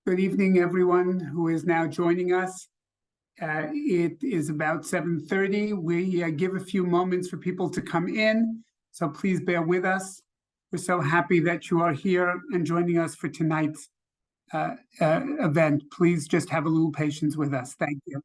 Good evening, everyone who is now joining us. It is about 7:30. We give a few moments for people to come in, so please bear with us. We're so happy that you are here and joining us for tonight's event. Please just have a little patience with us. Thank you.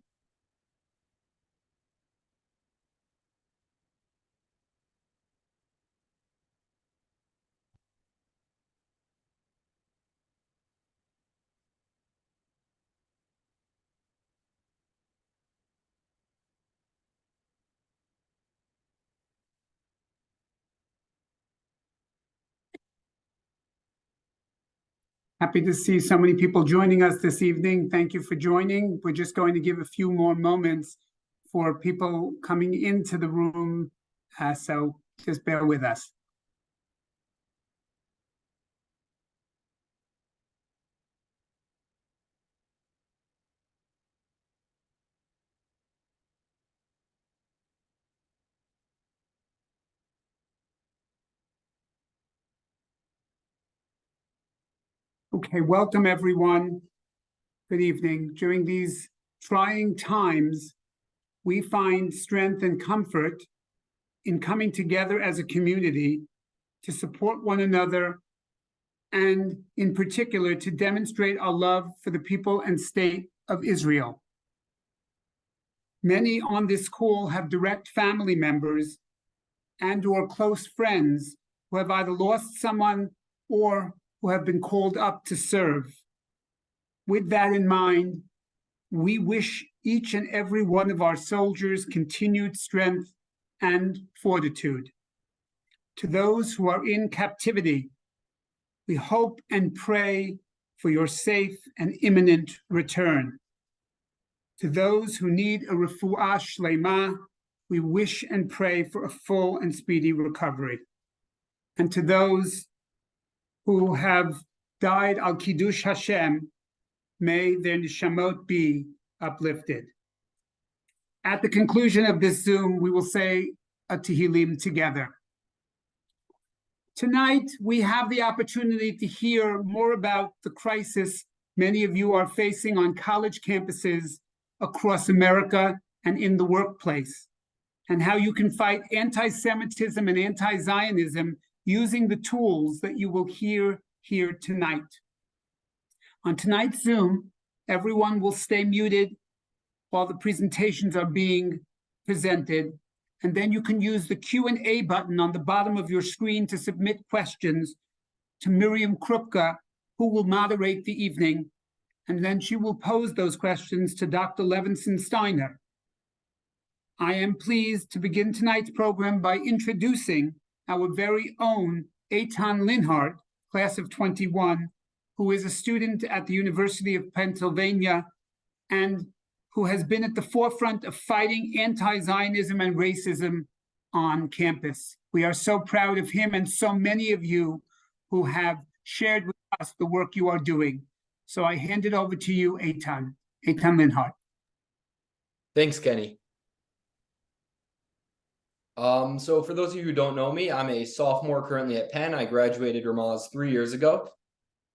Happy to see so many people joining us this evening. Thank you for joining. We're just going to give a few more moments for people coming into the room, so just bear with us. Okay, welcome everyone. Good evening. During these trying times, we find strength and comfort in coming together as a community to support one another and, in particular, to demonstrate our love for the people and state of Israel. Many on this call have direct family members and/or close friends who have either lost someone or who have been called up to serve. With that in mind, we wish each and every one of our soldiers continued strength and fortitude. To those who are in captivity, we hope and pray for your safe and imminent return. To those who need a refuah shlema, we wish and pray for a full and speedy recovery. And to those who have died al Kiddush Hashem, may their neshamot be uplifted. At the conclusion of this Zoom, we will say a Tehillim together. Tonight, we have the opportunity to hear more about the crisis many of you are facing on college campuses across America and in the workplace, and how you can fight anti-Semitism and anti-Zionism using the tools that you will hear here tonight. On tonight's Zoom, everyone will stay muted while the presentations are being presented, and then you can use the Q&A button on the bottom of your screen to submit questions to Miriam Krupka, who will moderate the evening, and then she will pose those questions to Dr. Levinson Steiner. I am pleased to begin tonight's program by introducing our very own Eitan Linhart, class of 21, who is a student at the University of Pennsylvania and who has been at the forefront of fighting anti-Zionism and racism on campus. We are so proud of him and so many of you who have shared with us the work you are doing. So I hand it over to you, Eitan Linhart. Thanks, Kenny. So for those of you who don't know me, I'm a sophomore currently at Penn. I graduated Ramaz 3 years ago.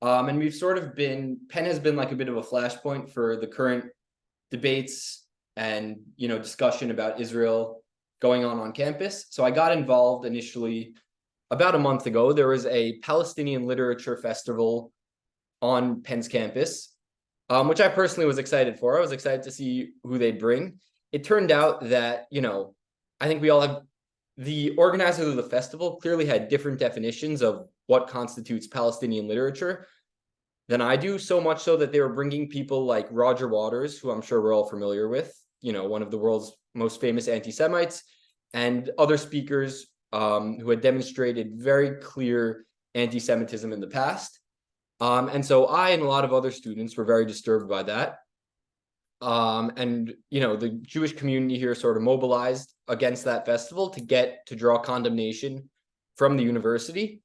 And we've sort of Penn has been like a bit of a flashpoint for the current debates and, discussion about Israel going on campus. So I got involved initially about a month ago. There was a Palestinian literature festival on Penn's campus, which I personally was excited for. I was excited to see who they'd bring. It turned out that, I think we all have, the organizers of the festival clearly had different definitions of what constitutes Palestinian literature than I do, so much so that they were bringing people like Roger Waters, who I'm sure we're all familiar with, one of the world's most famous anti-Semites, and other speakers who had demonstrated very clear anti-Semitism in the past. And so I and a lot of other students were very disturbed by that. And the Jewish community here sort of mobilized against that festival to draw condemnation from the university.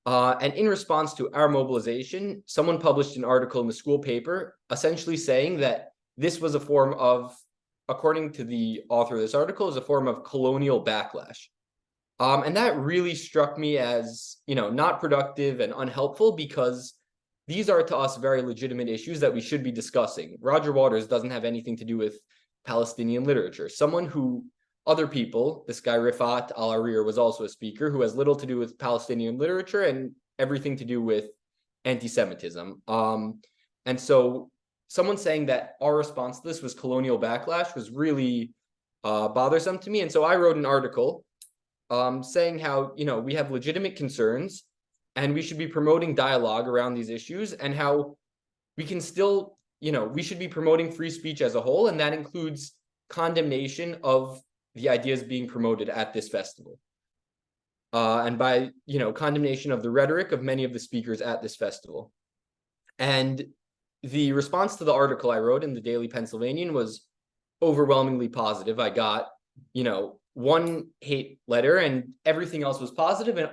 And in response to our mobilization, someone published an article in the school paper essentially saying that this was a form of, according to the author of this article, is a form of colonial backlash. And that really struck me as, not productive and unhelpful, because these are to us very legitimate issues that we should be discussing. Roger Waters doesn't have anything to do with Palestinian literature. Someone who, other people, this guy Rifat Al-Arir was also a speaker who has little to do with Palestinian literature and everything to do with anti-Semitism. And so someone saying that our response to this was colonial backlash was really bothersome to me. And so I wrote an article saying how, we have legitimate concerns and we should be promoting dialogue around these issues, and how we can still, we should be promoting free speech as a whole, and that includes condemnation of the ideas being promoted at this festival. And by, condemnation of the rhetoric of many of the speakers at this festival. And the response to the article I wrote in the Daily Pennsylvanian was overwhelmingly positive. I got, one hate letter and everything else was positive. And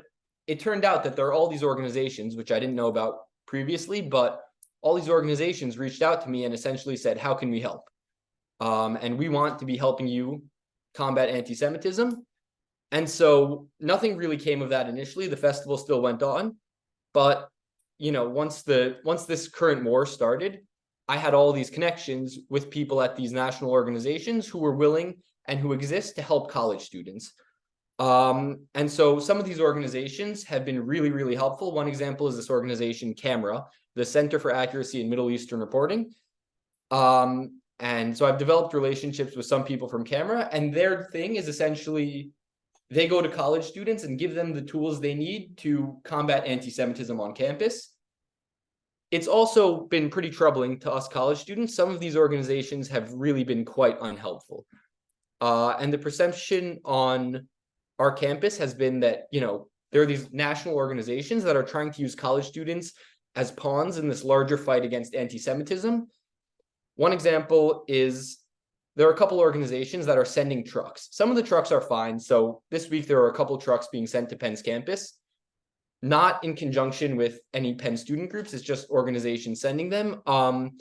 it turned out that there are all these organizations, which I didn't know about previously, but all these organizations reached out to me and essentially said, how can we help? And we want to be helping you combat anti-Semitism. And so nothing really came of that initially. The festival still went on, but once this current war started, I had all these connections with people at these national organizations who were willing and who exist to help college students. And so some of these organizations have been really, really helpful. One example is this organization, CAMERA, the Center for Accuracy in Middle Eastern Reporting. And so I've developed relationships with some people from CAMERA, and their thing is essentially they go to college students and give them the tools they need to combat anti-Semitism on campus. It's also been pretty troubling to us college students. Some of these organizations have really been quite unhelpful. And the perception on our campus has been that, there are these national organizations that are trying to use college students as pawns in this larger fight against anti-Semitism. One example is there are a couple organizations that are sending trucks. Some of the trucks are fine. So this week, there are a couple trucks being sent to Penn's campus, not in conjunction with any Penn student groups. It's just organizations sending them. And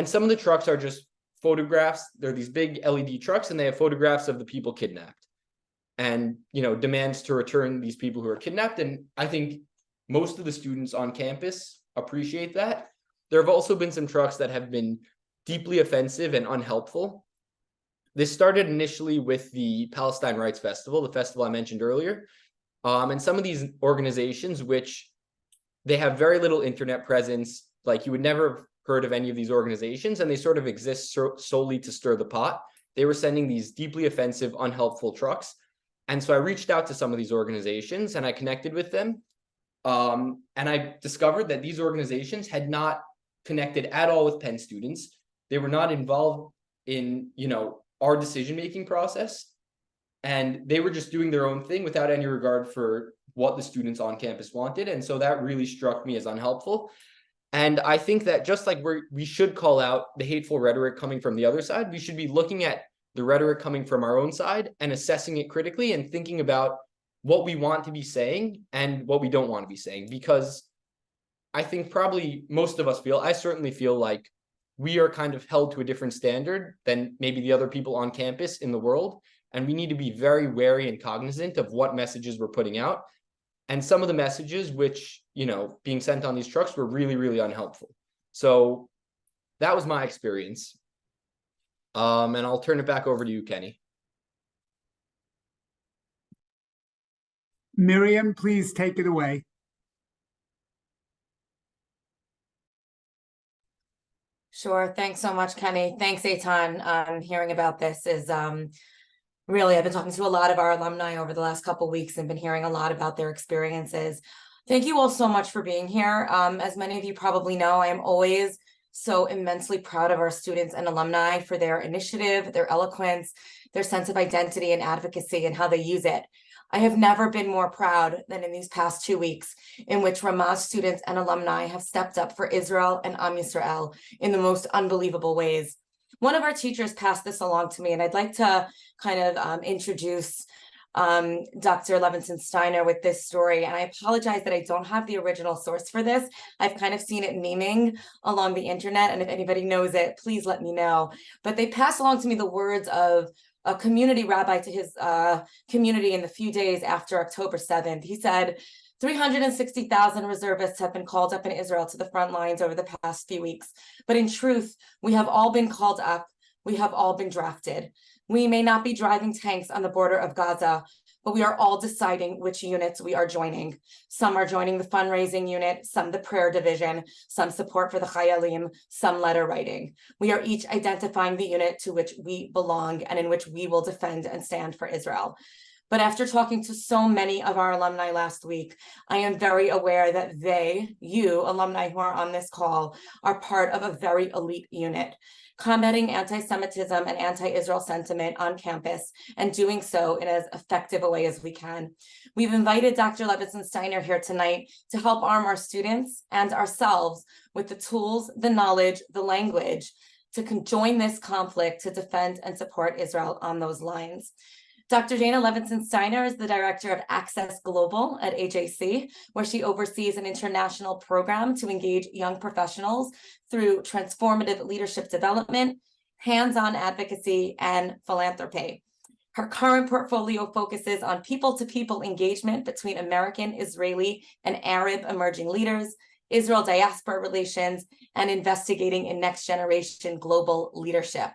some of the trucks are just photographs. They're these big LED trucks, and they have photographs of the people kidnapped and, demands to return these people who are kidnapped. And I think most of the students on campus appreciate that. There have also been some trucks that have been deeply offensive and unhelpful. This started initially with the Palestine Rights Festival, the festival I mentioned earlier. And some of these organizations, which they have very little internet presence, like you would never have heard of any of these organizations, and they sort of exist solely to stir the pot. They were sending these deeply offensive, unhelpful trucks. And so I reached out to some of these organizations and I connected with them. And I discovered that these organizations had not connected at all with Penn students. They were not involved in, our decision-making process. And they were just doing their own thing without any regard for what the students on campus wanted. And so that really struck me as unhelpful. And I think that just like we should call out the hateful rhetoric coming from the other side, we should be looking at the rhetoric coming from our own side and assessing it critically and thinking about what we want to be saying and what we don't want to be saying. Because I think probably most of us I certainly feel like we are kind of held to a different standard than maybe the other people on campus in the world. And we need to be very wary and cognizant of what messages we're putting out. And some of the messages which, being sent on these trucks were really, really unhelpful. So that was my experience. And I'll turn it back over to you, Kenny. Miriam, please take it away. Sure. Thanks so much, Kenny. Thanks, Eitan. Hearing about this is really, I've been talking to a lot of our alumni over the last couple of weeks and been hearing a lot about their experiences. Thank you all so much for being here. As many of you probably know, I am always so immensely proud of our students and alumni for their initiative, their eloquence, their sense of identity and advocacy, and how they use it. I have never been more proud than in these past 2 weeks, in which Ramaz students and alumni have stepped up for Israel and Am Yisrael in the most unbelievable ways. One of our teachers passed this along to me, and I'd like to kind of introduce Dr. Levinson Steiner with this story. And I apologize that I don't have the original source for this. I've kind of seen it memeing along the internet, and if anybody knows it, please let me know. But they passed along to me the words of a community rabbi to his community in the few days after October 7th. He said, 360,000 reservists have been called up in Israel to the front lines over the past few weeks. But in truth, we have all been called up. We have all been drafted. We may not be driving tanks on the border of Gaza, but we are all deciding which units we are joining. Some are joining the fundraising unit, some the prayer division, some support for the Chayalim, some letter writing. We are each identifying the unit to which we belong and in which we will defend and stand for Israel. But after talking to so many of our alumni last week, I am very aware that you alumni who are on this call, are part of a very elite unit, combating anti-Semitism and anti-Israel sentiment on campus and doing so in as effective a way as we can. We've invited Dr. Levinson Steiner here tonight to help arm our students and ourselves with the tools, the knowledge, the language to join this conflict to defend and support Israel on those lines. Dr. Dana Levinson Steiner is the director of Access Global at AJC, where she oversees an international program to engage young professionals through transformative leadership development, hands-on advocacy, and philanthropy. Her current portfolio focuses on people-to-people engagement between American, Israeli, and Arab emerging leaders, Israel diaspora relations, and investigating in next-generation global leadership.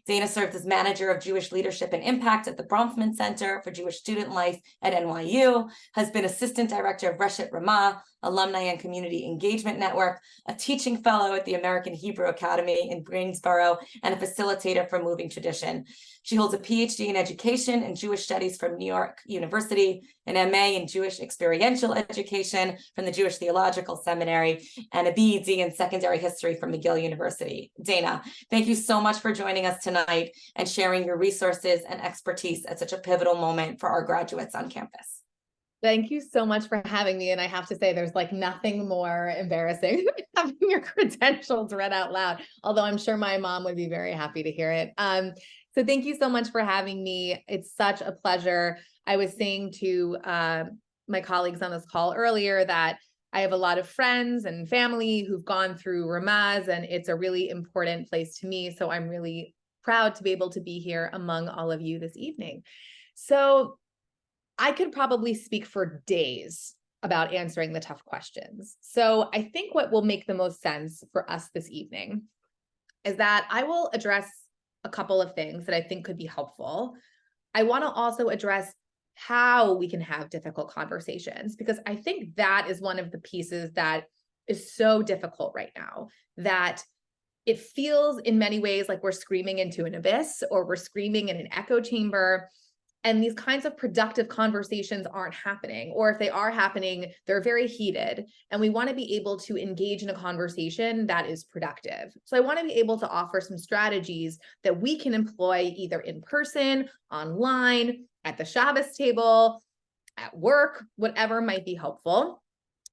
Dana served as manager of Jewish leadership and impact at the Bronfman Center for Jewish Student Life at NYU, has been assistant director of Reshet Ramaz, Alumni and Community Engagement Network, a teaching fellow at the American Hebrew Academy in Greensboro, and a facilitator for Moving Tradition. She holds a PhD in education and Jewish studies from New York University, an MA in Jewish experiential education from the Jewish Theological Seminary, and a BEd in secondary history from McGill University. Dana, thank you so much for joining us tonight and sharing your resources and expertise at such a pivotal moment for our graduates on campus. Thank you so much for having me. And I have to say, there's like nothing more embarrassing than having your credentials read out loud, although I'm sure my mom would be very happy to hear it. So thank you so much for having me. It's such a pleasure. I was saying to my colleagues on this call earlier that I have a lot of friends and family who've gone through Ramaz, and it's a really important place to me. So I'm really proud to be able to be here among all of you this evening. So I could probably speak for days about answering the tough questions. So I think what will make the most sense for us this evening is that I will address a couple of things that I think could be helpful. I want to also address how we can have difficult conversations, because I think that is one of the pieces that is so difficult right now, that it feels in many ways like we're screaming into an abyss or we're screaming in an echo chamber. And these kinds of productive conversations aren't happening, or if they are happening, they're very heated. And we want to be able to engage in a conversation that is productive. So I want to be able to offer some strategies that we can employ either in person, online, at the Shabbos table, at work, whatever might be helpful.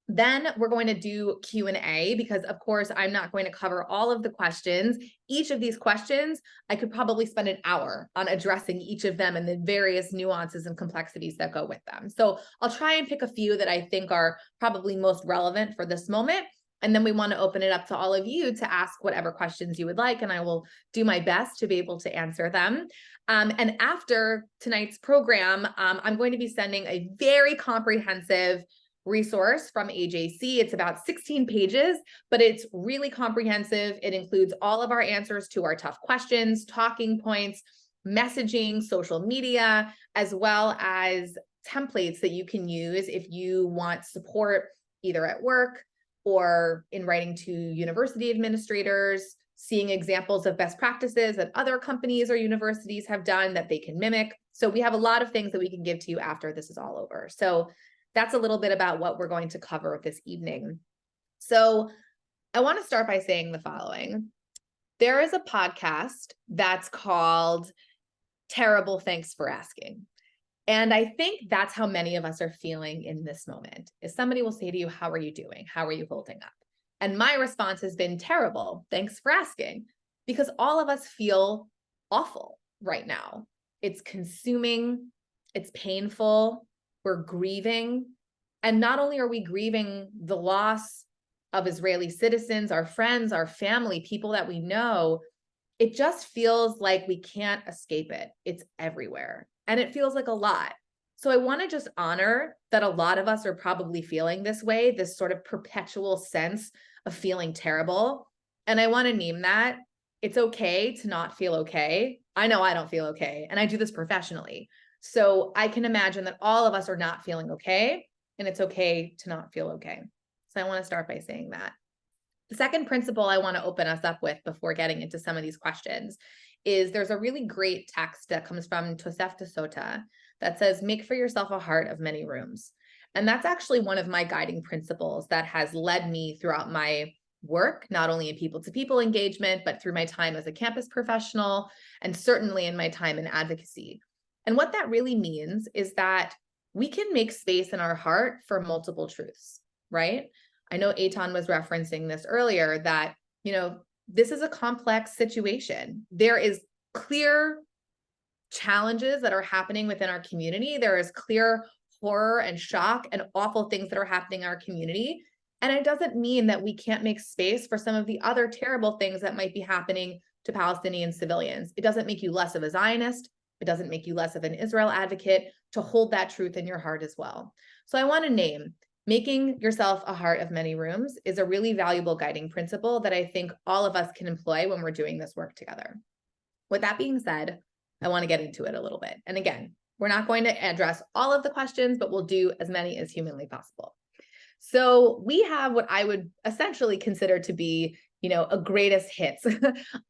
Then we're going to do Q&A, because of course, I'm not going to cover all of the questions. Each of these questions, I could probably spend an hour on addressing each of them and the various nuances and complexities that go with them. So I'll try and pick a few that I think are probably most relevant for this moment. And then we want to open it up to all of you to ask whatever questions you would like, and I will do my best to be able to answer them. And after tonight's program, I'm going to be sending a very comprehensive resource from AJC. It's about 16 pages, but it's really comprehensive. It includes all of our answers to our tough questions, talking points, messaging, social media, as well as templates that you can use if you want support either at work or in writing to university administrators, seeing examples of best practices that other companies or universities have done that they can mimic. So we have a lot of things that we can give to you after this is all over. So that's a little bit about what we're going to cover this evening. So I want to start by saying the following. There is a podcast that's called Terrible Thanks for Asking. And I think that's how many of us are feeling in this moment, is somebody will say to you, how are you doing? How are you holding up? And my response has been terrible. Thanks for asking, because all of us feel awful right now. It's consuming, it's painful. We're grieving. And not only are we grieving the loss of Israeli citizens, our friends, our family, people that we know, it just feels like we can't escape it. It's everywhere. And it feels like a lot. So I want to just honor that a lot of us are probably feeling this way, this sort of perpetual sense of feeling terrible. And I want to name that. It's okay to not feel okay. I know I don't feel okay, and I do this professionally. So I can imagine that all of us are not feeling okay, and it's okay to not feel okay. So I want to start by saying that. The second principle I want to open us up with before getting into some of these questions is there's a really great text that comes from Tosefta Sota that says, make for yourself a heart of many rooms. And that's actually one of my guiding principles that has led me throughout my work, not only in people-to-people engagement, but through my time as a campus professional, and certainly in my time in advocacy. And what that really means is that we can make space in our heart for multiple truths, right? I know Eitan was referencing this earlier, that, this is a complex situation. There is clear challenges that are happening within our community. There is clear horror and shock and awful things that are happening in our community. And it doesn't mean that we can't make space for some of the other terrible things that might be happening to Palestinian civilians. It doesn't make you less of a Zionist. It doesn't make you less of an Israel advocate to hold that truth in your heart as well. So I want to name, making yourself a heart of many rooms is a really valuable guiding principle that I think all of us can employ when we're doing this work together. With that being said, I want to get into it a little bit. And again, we're not going to address all of the questions, but we'll do as many as humanly possible. So we have what I would essentially consider to be, a greatest hits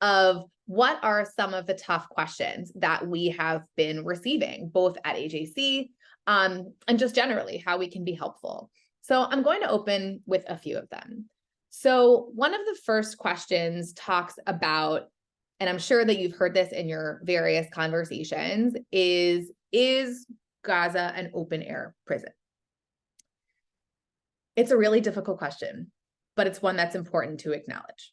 of what are some of the tough questions that we have been receiving, both at AJC and just generally how we can be helpful. So I'm going to open with a few of them. So one of the first questions talks about, and I'm sure that you've heard this in your various conversations, is Gaza an open air prison? It's a really difficult question, but it's one that's important to acknowledge.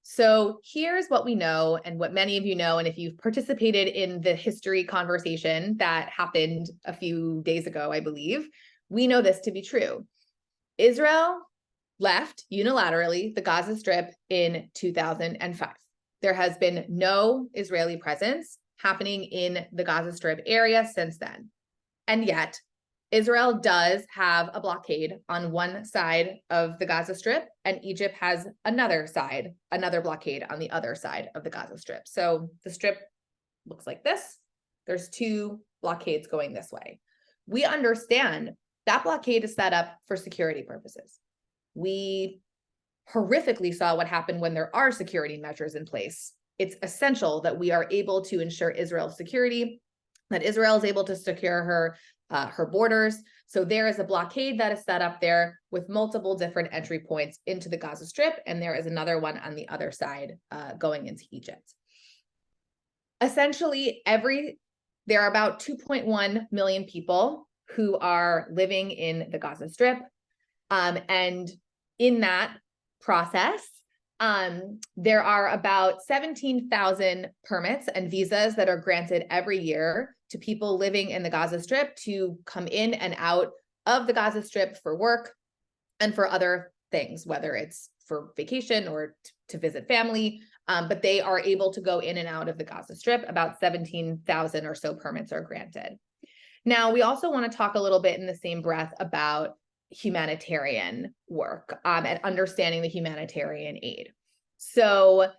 So here's what we know and what many of you know, and if you've participated in the history conversation that happened a few days ago, I believe, we know this to be true. Israel left unilaterally the Gaza Strip in 2005. There has been no Israeli presence happening in the Gaza Strip area since then. And yet, Israel does have a blockade on one side of the Gaza Strip, and Egypt has another blockade on the other side of the Gaza Strip. So the strip looks like this. There's two blockades going this way. We understand that blockade is set up for security purposes. We horrifically saw what happened when there are security measures in place. It's essential that we are able to ensure Israel's security, that Israel is able to secure her borders. So there is a blockade that is set up there with multiple different entry points into the Gaza Strip, and there is another one on the other side going into Egypt. Essentially, there are about 2.1 million people who are living in the Gaza Strip. And in that process, there are about 17,000 permits and visas that are granted every year to people living in the Gaza Strip to come in and out of the Gaza Strip for work and for other things, whether it's for vacation or to visit family, but they are able to go in and out of the Gaza Strip. About 17,000 or so permits are granted. Now, we also want to talk a little bit in the same breath about humanitarian work and understanding the humanitarian aid. So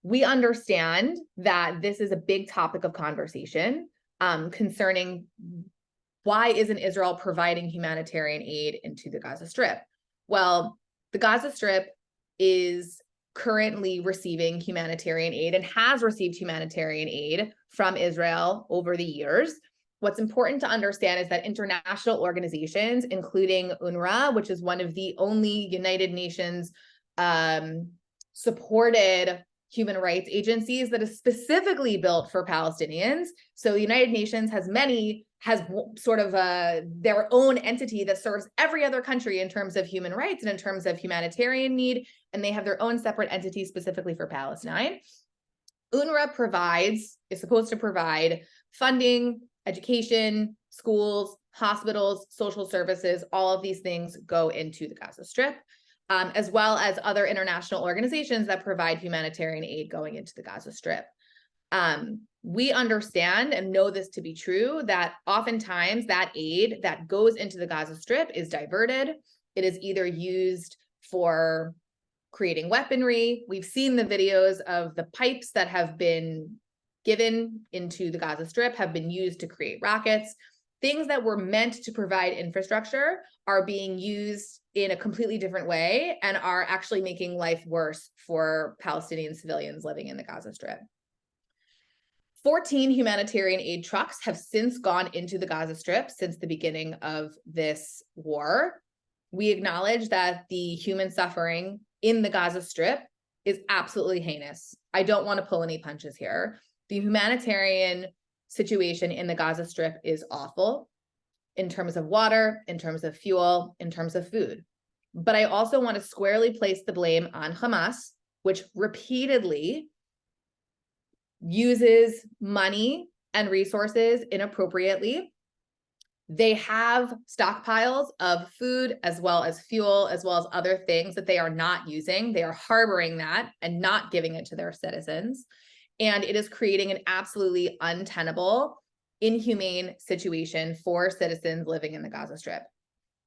we understand that this is a big topic of conversation concerning why isn't Israel providing humanitarian aid into the Gaza Strip? Well, the Gaza Strip is currently receiving humanitarian aid and has received humanitarian aid from Israel over the years. What's important to understand is that international organizations, including UNRWA, which is one of the only United Nations supported human rights agencies that is specifically built for Palestinians. So the United Nations has sort of their own entity that serves every other country in terms of human rights and in terms of humanitarian need, and they have their own separate entity specifically for Palestine. UNRWA is supposed to provide funding, education, schools, hospitals, social services. All of these things go into the Gaza Strip, as well as other international organizations that provide humanitarian aid going into the Gaza Strip. we understand and know this to be true, that oftentimes that aid that goes into the Gaza Strip is diverted. It is either used for creating weaponry. We've seen the videos of the pipes that have been given into the Gaza Strip have been used to create rockets. Things that were meant to provide infrastructure are being used in a completely different way and are actually making life worse for Palestinian civilians living in the Gaza Strip. 14 humanitarian aid trucks have since gone into the Gaza Strip since the beginning of this war. We acknowledge that the human suffering in the Gaza Strip is absolutely heinous. I don't want to pull any punches here. The humanitarian situation in the Gaza Strip is awful in terms of water, in terms of fuel, in terms of food. But I also want to squarely place the blame on Hamas, which repeatedly uses money and resources inappropriately. They have stockpiles of food as well as fuel, as well as other things that they are not using. They are harboring that and not giving it to their citizens. And it is creating an absolutely untenable, inhumane situation for citizens living in the Gaza Strip.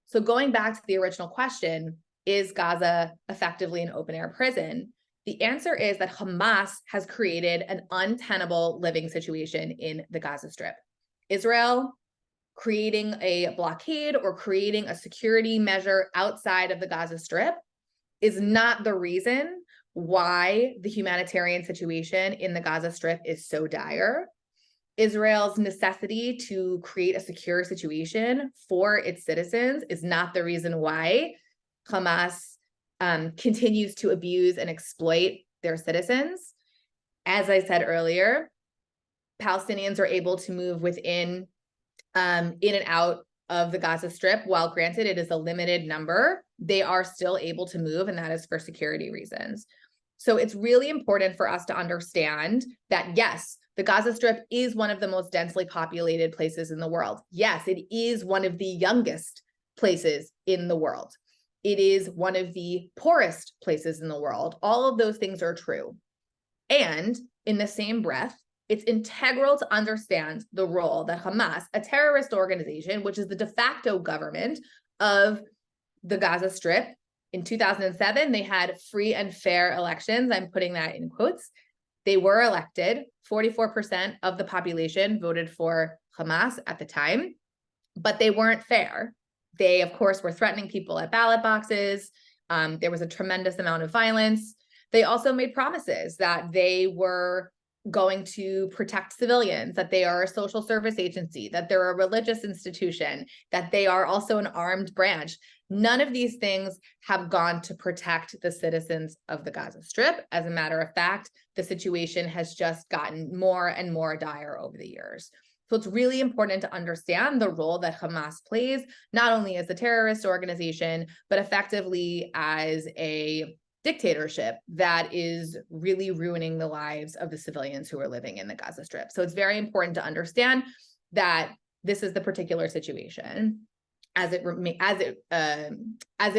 So going back to the original question, is Gaza effectively an open-air prison? The answer is that Hamas has created an untenable living situation in the Gaza Strip. Israel creating a blockade or creating a security measure outside of the Gaza Strip is not the reason why the humanitarian situation in the Gaza Strip is so dire. Israel's necessity to create a secure situation for its citizens is not the reason why Hamas continues to abuse and exploit their citizens. As I said earlier, Palestinians are able to move within, in and out of the Gaza Strip. While granted, it is a limited number, they are still able to move, and that is for security reasons. So it's really important for us to understand that, yes, the Gaza Strip is one of the most densely populated places in the world. Yes, it is one of the youngest places in the world. It is one of the poorest places in the world. All of those things are true. And in the same breath, it's integral to understand the role that Hamas, a terrorist organization, which is the de facto government of the Gaza Strip, in 2007, they had free and fair elections. I'm putting that in quotes. They were elected. 44% of the population voted for Hamas at the time, but they weren't fair. They, of course, were threatening people at ballot boxes. There was a tremendous amount of violence. They also made promises that they were going to protect civilians, that they are a social service agency, that they're a religious institution, that they are also an armed branch. None of these things have gone to protect the citizens of the Gaza Strip. As a matter of fact, the situation has just gotten more and more dire over the years. So it's really important to understand the role that Hamas plays, not only as a terrorist organization, but effectively as a dictatorship that is really ruining the lives of the civilians who are living in the Gaza Strip. So it's very important to understand that this is the particular situation as it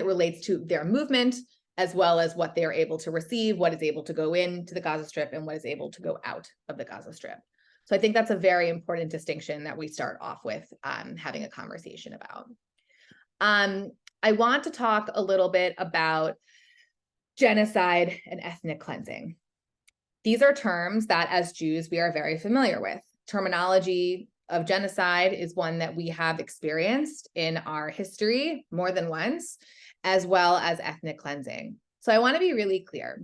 relates to their movement, as well as what they are able to receive, what is able to go into the Gaza Strip, and what is able to go out of the Gaza Strip. So I think that's a very important distinction that we start off with having a conversation about. I want to talk a little bit about genocide and ethnic cleansing. These are terms that as Jews, we are very familiar with. Terminology of genocide is one that we have experienced in our history more than once, as well as ethnic cleansing. So I want to be really clear.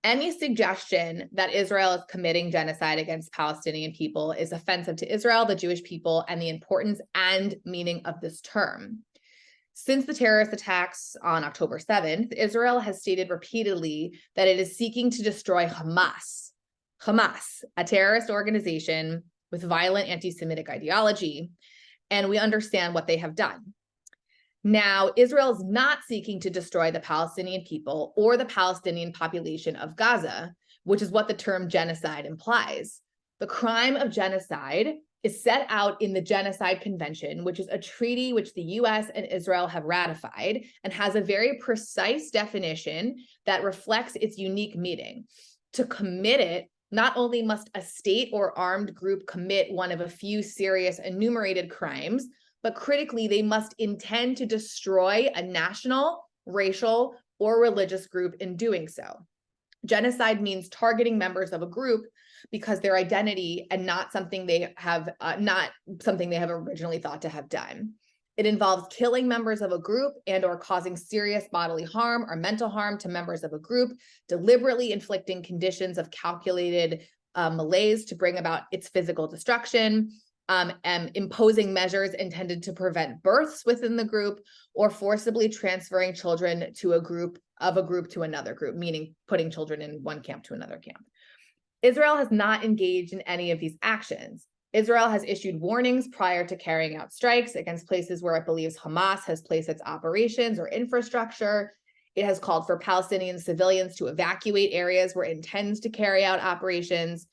Any suggestion that Israel is committing genocide against Palestinian people is offensive to Israel, the Jewish people, and the importance and meaning of this term. Since the terrorist attacks on October 7th, Israel has stated repeatedly that it is seeking to destroy Hamas, a terrorist organization with violent anti-Semitic ideology, and we understand what they have done. Now, Israel is not seeking to destroy the Palestinian people or the Palestinian population of Gaza, which is what the term genocide implies. The crime of genocide is set out in the Genocide Convention, which is a treaty which the US and Israel have ratified and has a very precise definition that reflects its unique meaning. To commit it Not only must a state or armed group commit one of a few serious enumerated crimes, but critically, they must intend to destroy a national, racial, or religious group in doing so. Genocide means targeting members of a group because their identity and not something they have originally thought to have done. It involves killing members of a group and or causing serious bodily harm or mental harm to members of a group, deliberately inflicting conditions of calculated malaise to bring about its physical destruction, and imposing measures intended to prevent births within the group, or forcibly transferring children to a group to another group, meaning putting children in one camp to another camp. Israel has not engaged in any of these actions. Israel has issued warnings prior to carrying out strikes against places where it believes Hamas has placed its operations or infrastructure. It has called for Palestinian civilians to evacuate areas where it intends to carry out operations,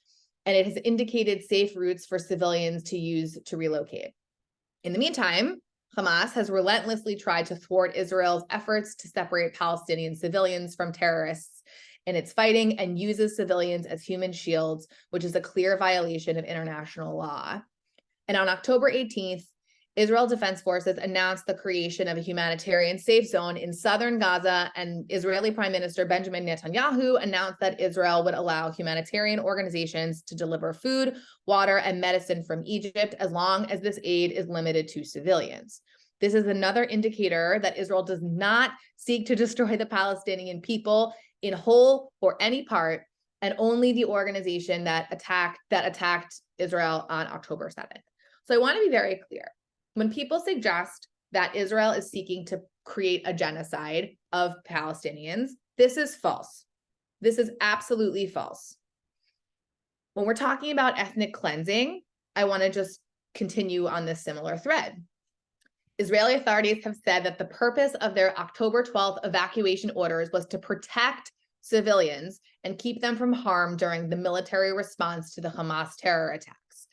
and it has indicated safe routes for civilians to use to relocate. In the meantime, Hamas has relentlessly tried to thwart Israel's efforts to separate Palestinian civilians from terrorists in its fighting and uses civilians as human shields, which is a clear violation of international law. And on October 18th, Israel Defense Forces announced the creation of a humanitarian safe zone in southern Gaza, and Israeli Prime Minister Benjamin Netanyahu announced that Israel would allow humanitarian organizations to deliver food, water, and medicine from Egypt as long as this aid is limited to civilians. This is another indicator that Israel does not seek to destroy the Palestinian people in whole or any part, and only the organization that attacked Israel on October 7th. So I want to be very clear. When people suggest that Israel is seeking to create a genocide of Palestinians, this is false. This is absolutely false. When we're talking about ethnic cleansing, I want to just continue on this similar thread. Israeli authorities have said that the purpose of their October 12th evacuation orders was to protect civilians and keep them from harm during the military response to the Hamas terror attacks.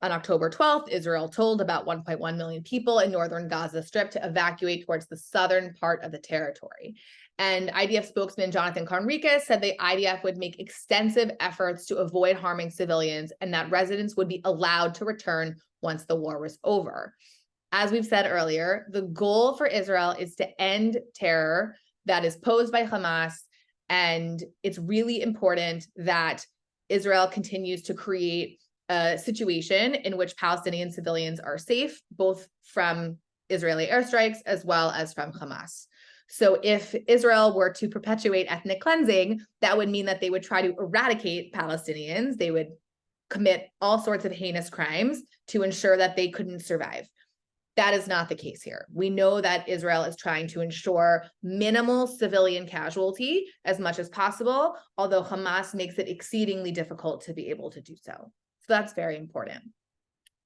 On October 12th, Israel told about 1.1 million people in northern Gaza Strip to evacuate towards the southern part of the territory. And IDF spokesman Jonathan Conricus said the IDF would make extensive efforts to avoid harming civilians and that residents would be allowed to return once the war was over. As we've said earlier, the goal for Israel is to end terror that is posed by Hamas, and it's really important that Israel continues to create a situation in which Palestinian civilians are safe, both from Israeli airstrikes as well as from Hamas. So if Israel were to perpetuate ethnic cleansing, that would mean that they would try to eradicate Palestinians. They would commit all sorts of heinous crimes to ensure that they couldn't survive. That is not the case here. We know that Israel is trying to ensure minimal civilian casualty as much as possible, although Hamas makes it exceedingly difficult to be able to do so. So that's very important.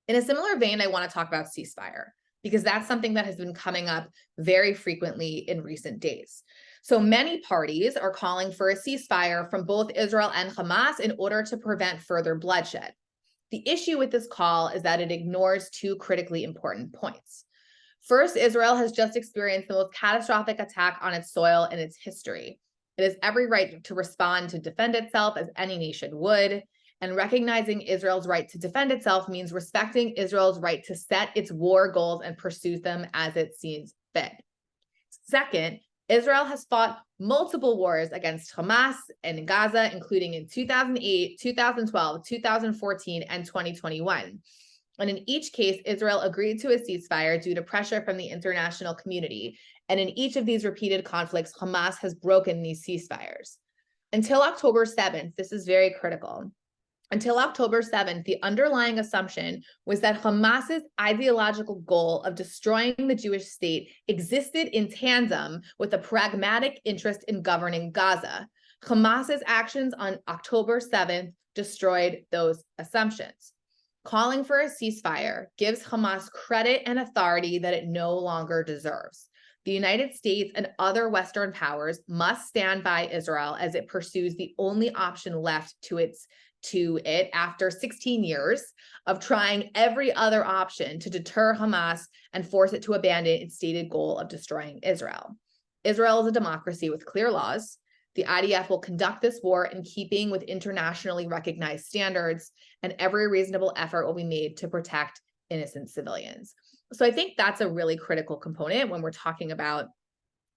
In a similar vein, I want to talk about ceasefire, because that's something that has been coming up very frequently in recent days. So many parties are calling for a ceasefire from both Israel and Hamas in order to prevent further bloodshed. The issue with this call is that it ignores two critically important points. First, Israel has just experienced the most catastrophic attack on its soil in its history. It has every right to respond to defend itself as any nation would, and recognizing Israel's right to defend itself means respecting Israel's right to set its war goals and pursue them as it sees fit. Second, Israel has fought multiple wars against Hamas and Gaza, including in 2008, 2012, 2014, and 2021. And in each case, Israel agreed to a ceasefire due to pressure from the international community. And in each of these repeated conflicts, Hamas has broken these ceasefires. Until October 7th, this is very critical. Until October 7th, the underlying assumption was that Hamas's ideological goal of destroying the Jewish state existed in tandem with a pragmatic interest in governing Gaza. Hamas's actions on October 7th destroyed those assumptions. Calling for a ceasefire gives Hamas credit and authority that it no longer deserves. The United States and other Western powers must stand by Israel as it pursues the only option left to it after 16 years of trying every other option to deter Hamas and force it to abandon its stated goal of destroying Israel. Israel is a democracy with clear laws. The IDF will conduct this war in keeping with internationally recognized standards, and every reasonable effort will be made to protect innocent civilians. So I think that's a really critical component when we're talking about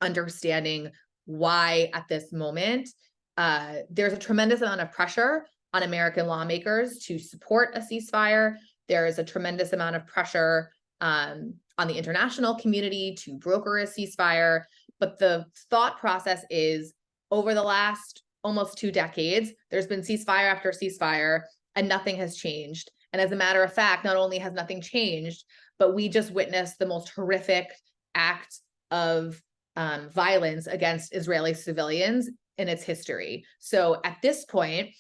understanding why at this moment there's a tremendous amount of pressure on American lawmakers to support a ceasefire. There is a tremendous amount of pressure on the international community to broker a ceasefire. But the thought process is, over the last almost 2 decades, there's been ceasefire after ceasefire, and nothing has changed. And as a matter of fact, not only has nothing changed, but we just witnessed the most horrific act of violence against Israeli civilians in its history. So at this point,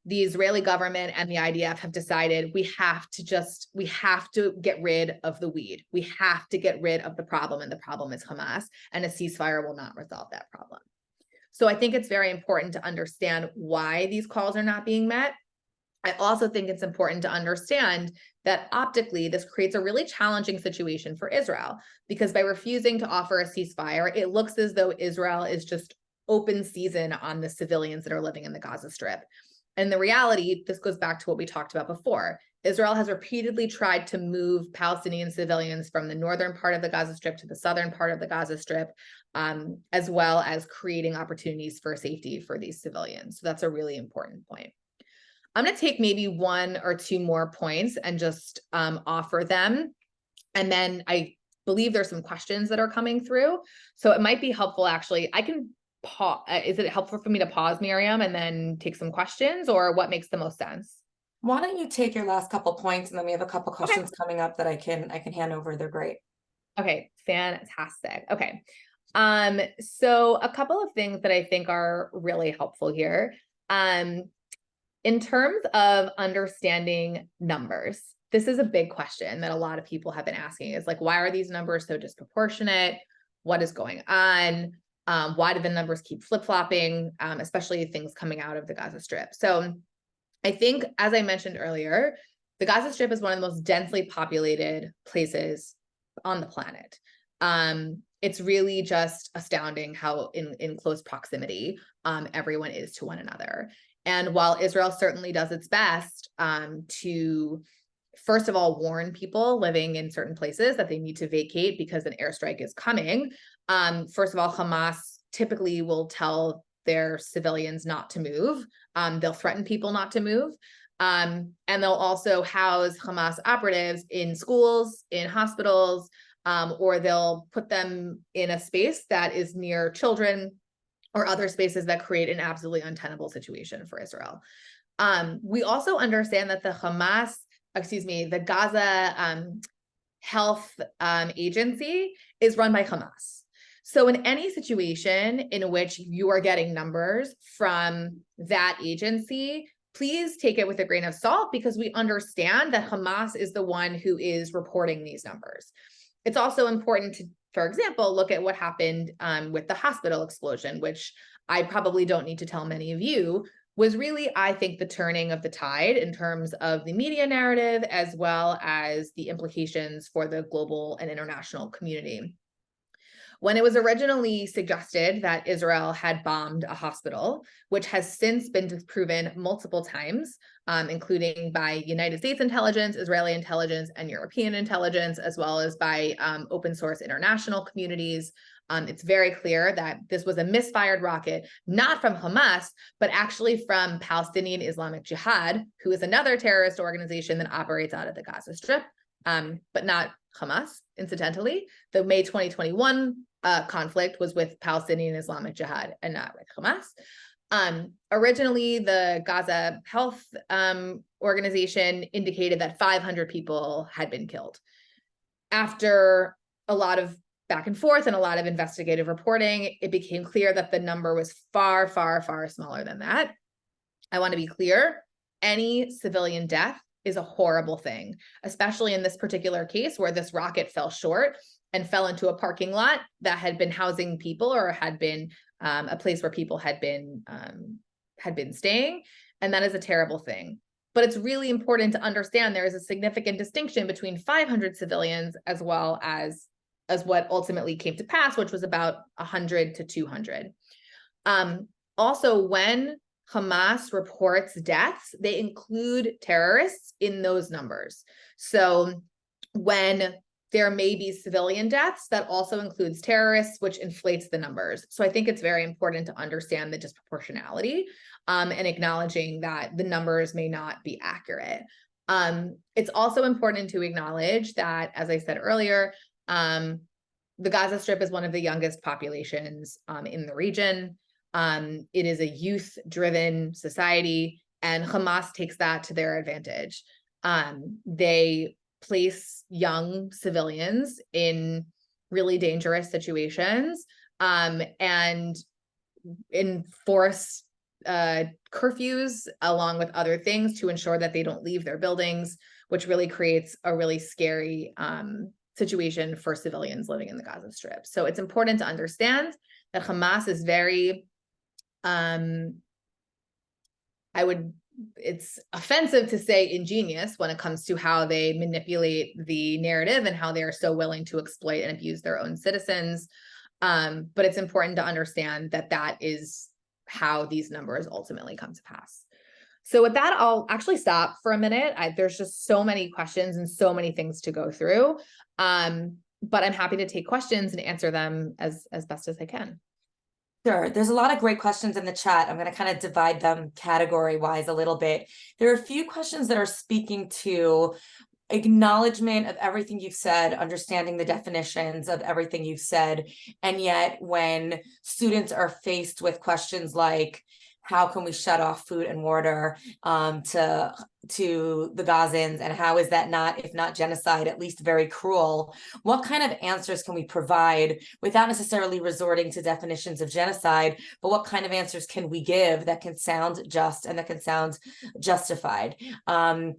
the Israeli government and the IDF have decided we have to get rid of the weed. We have to get rid of the problem, and the problem is Hamas, and a ceasefire will not resolve that problem. So I think it's very important to understand why these calls are not being met. I also think it's important to understand that optically, this creates a really challenging situation for Israel, because by refusing to offer a ceasefire, it looks as though Israel is just open season on the civilians that are living in the Gaza Strip. And the reality, this goes back to what we talked about before. Israel has repeatedly tried to move Palestinian civilians from the northern part of the Gaza Strip to the southern part of the Gaza Strip, as well as creating opportunities for safety for these civilians. So that's a really important point. I'm going to take maybe 1 or 2 more points and just offer them. And then I believe there's some questions that are coming through. So it might be helpful, actually. I can pause. Is it helpful for me to pause, Miriam, and then take some questions, or what makes the most sense? Why don't you take your last couple points, and then we have a couple questions coming up that I can hand over. They're great. Okay, fantastic. Okay. So a couple of things that I think are really helpful here. In terms of understanding numbers, this is a big question that a lot of people have been asking, is like, why are these numbers so disproportionate? What is going on? Why do the numbers keep flip-flopping, especially things coming out of the Gaza Strip? So I think, as I mentioned earlier, the Gaza Strip is one of the most densely populated places on the planet. It's really just astounding how in close proximity everyone is to one another. And while Israel certainly does its best to, first of all, warn people living in certain places that they need to vacate because an airstrike is coming, first of all, Hamas typically will tell their civilians not to move. They'll threaten people not to move. And they'll also house Hamas operatives in schools, in hospitals, or they'll put them in a space that is near children or other spaces that create an absolutely untenable situation for Israel. We also understand that the Gaza Health Agency is run by Hamas. So in any situation in which you are getting numbers from that agency, please take it with a grain of salt, because we understand that Hamas is the one who is reporting these numbers. It's also important to, for example, look at what happened with the hospital explosion, which I probably don't need to tell many of you, was really, I think, the turning of the tide in terms of the media narrative, as well as the implications for the global and international community. When it was originally suggested that Israel had bombed a hospital, which has since been disproven multiple times, including by United States intelligence, Israeli intelligence, and European intelligence, as well as by open source international communities, it's very clear that this was a misfired rocket, not from Hamas, but actually from Palestinian Islamic Jihad, who is another terrorist organization that operates out of the Gaza Strip, but not Hamas, incidentally. The May 2021 conflict was with Palestinian Islamic Jihad and not with Hamas. Originally, the Gaza Health Organization indicated that 500 people had been killed. After a lot of back and forth and a lot of investigative reporting, it became clear that the number was far, far, far smaller than that. I want to be clear, any civilian death is a horrible thing, especially in this particular case where this rocket fell short and fell into a parking lot that had been housing people, or had been a place where people had been staying. And that is a terrible thing. But it's really important to understand there is a significant distinction between 500 civilians as well as what ultimately came to pass, which was about 100 to 200. Also, when Hamas reports deaths, they include terrorists in those numbers. So when there may be civilian deaths, that also includes terrorists, which inflates the numbers. So I think it's very important to understand the disproportionality and acknowledging that the numbers may not be accurate. It's also important to acknowledge that, as I said earlier, the Gaza Strip is one of the youngest populations in the region. It is a youth-driven society, and Hamas takes that to their advantage. They place young civilians in really dangerous situations and enforce curfews along with other things to ensure that they don't leave their buildings, which really creates a really scary situation for civilians living in the Gaza Strip. So it's important to understand that Hamas is very, it's offensive to say ingenious when it comes to how they manipulate the narrative and how they are so willing to exploit and abuse their own citizens. But it's important to understand that that is how these numbers ultimately come to pass. So with that, I'll actually stop for a minute. There's just so many questions and so many things to go through. But I'm happy to take questions and answer them as best as I can. Sure. There's a lot of great questions in the chat. I'm going to kind of divide them category-wise a little bit. There are a few questions that are speaking to acknowledgement of everything you've said, understanding the definitions of everything you've said. And yet when students are faced with questions like, how can we shut off food and water to the Gazans, and how is that not, if not genocide, at least very cruel? What kind of answers can we provide without necessarily resorting to definitions of genocide, but what kind of answers can we give that can sound just and that can sound justified? I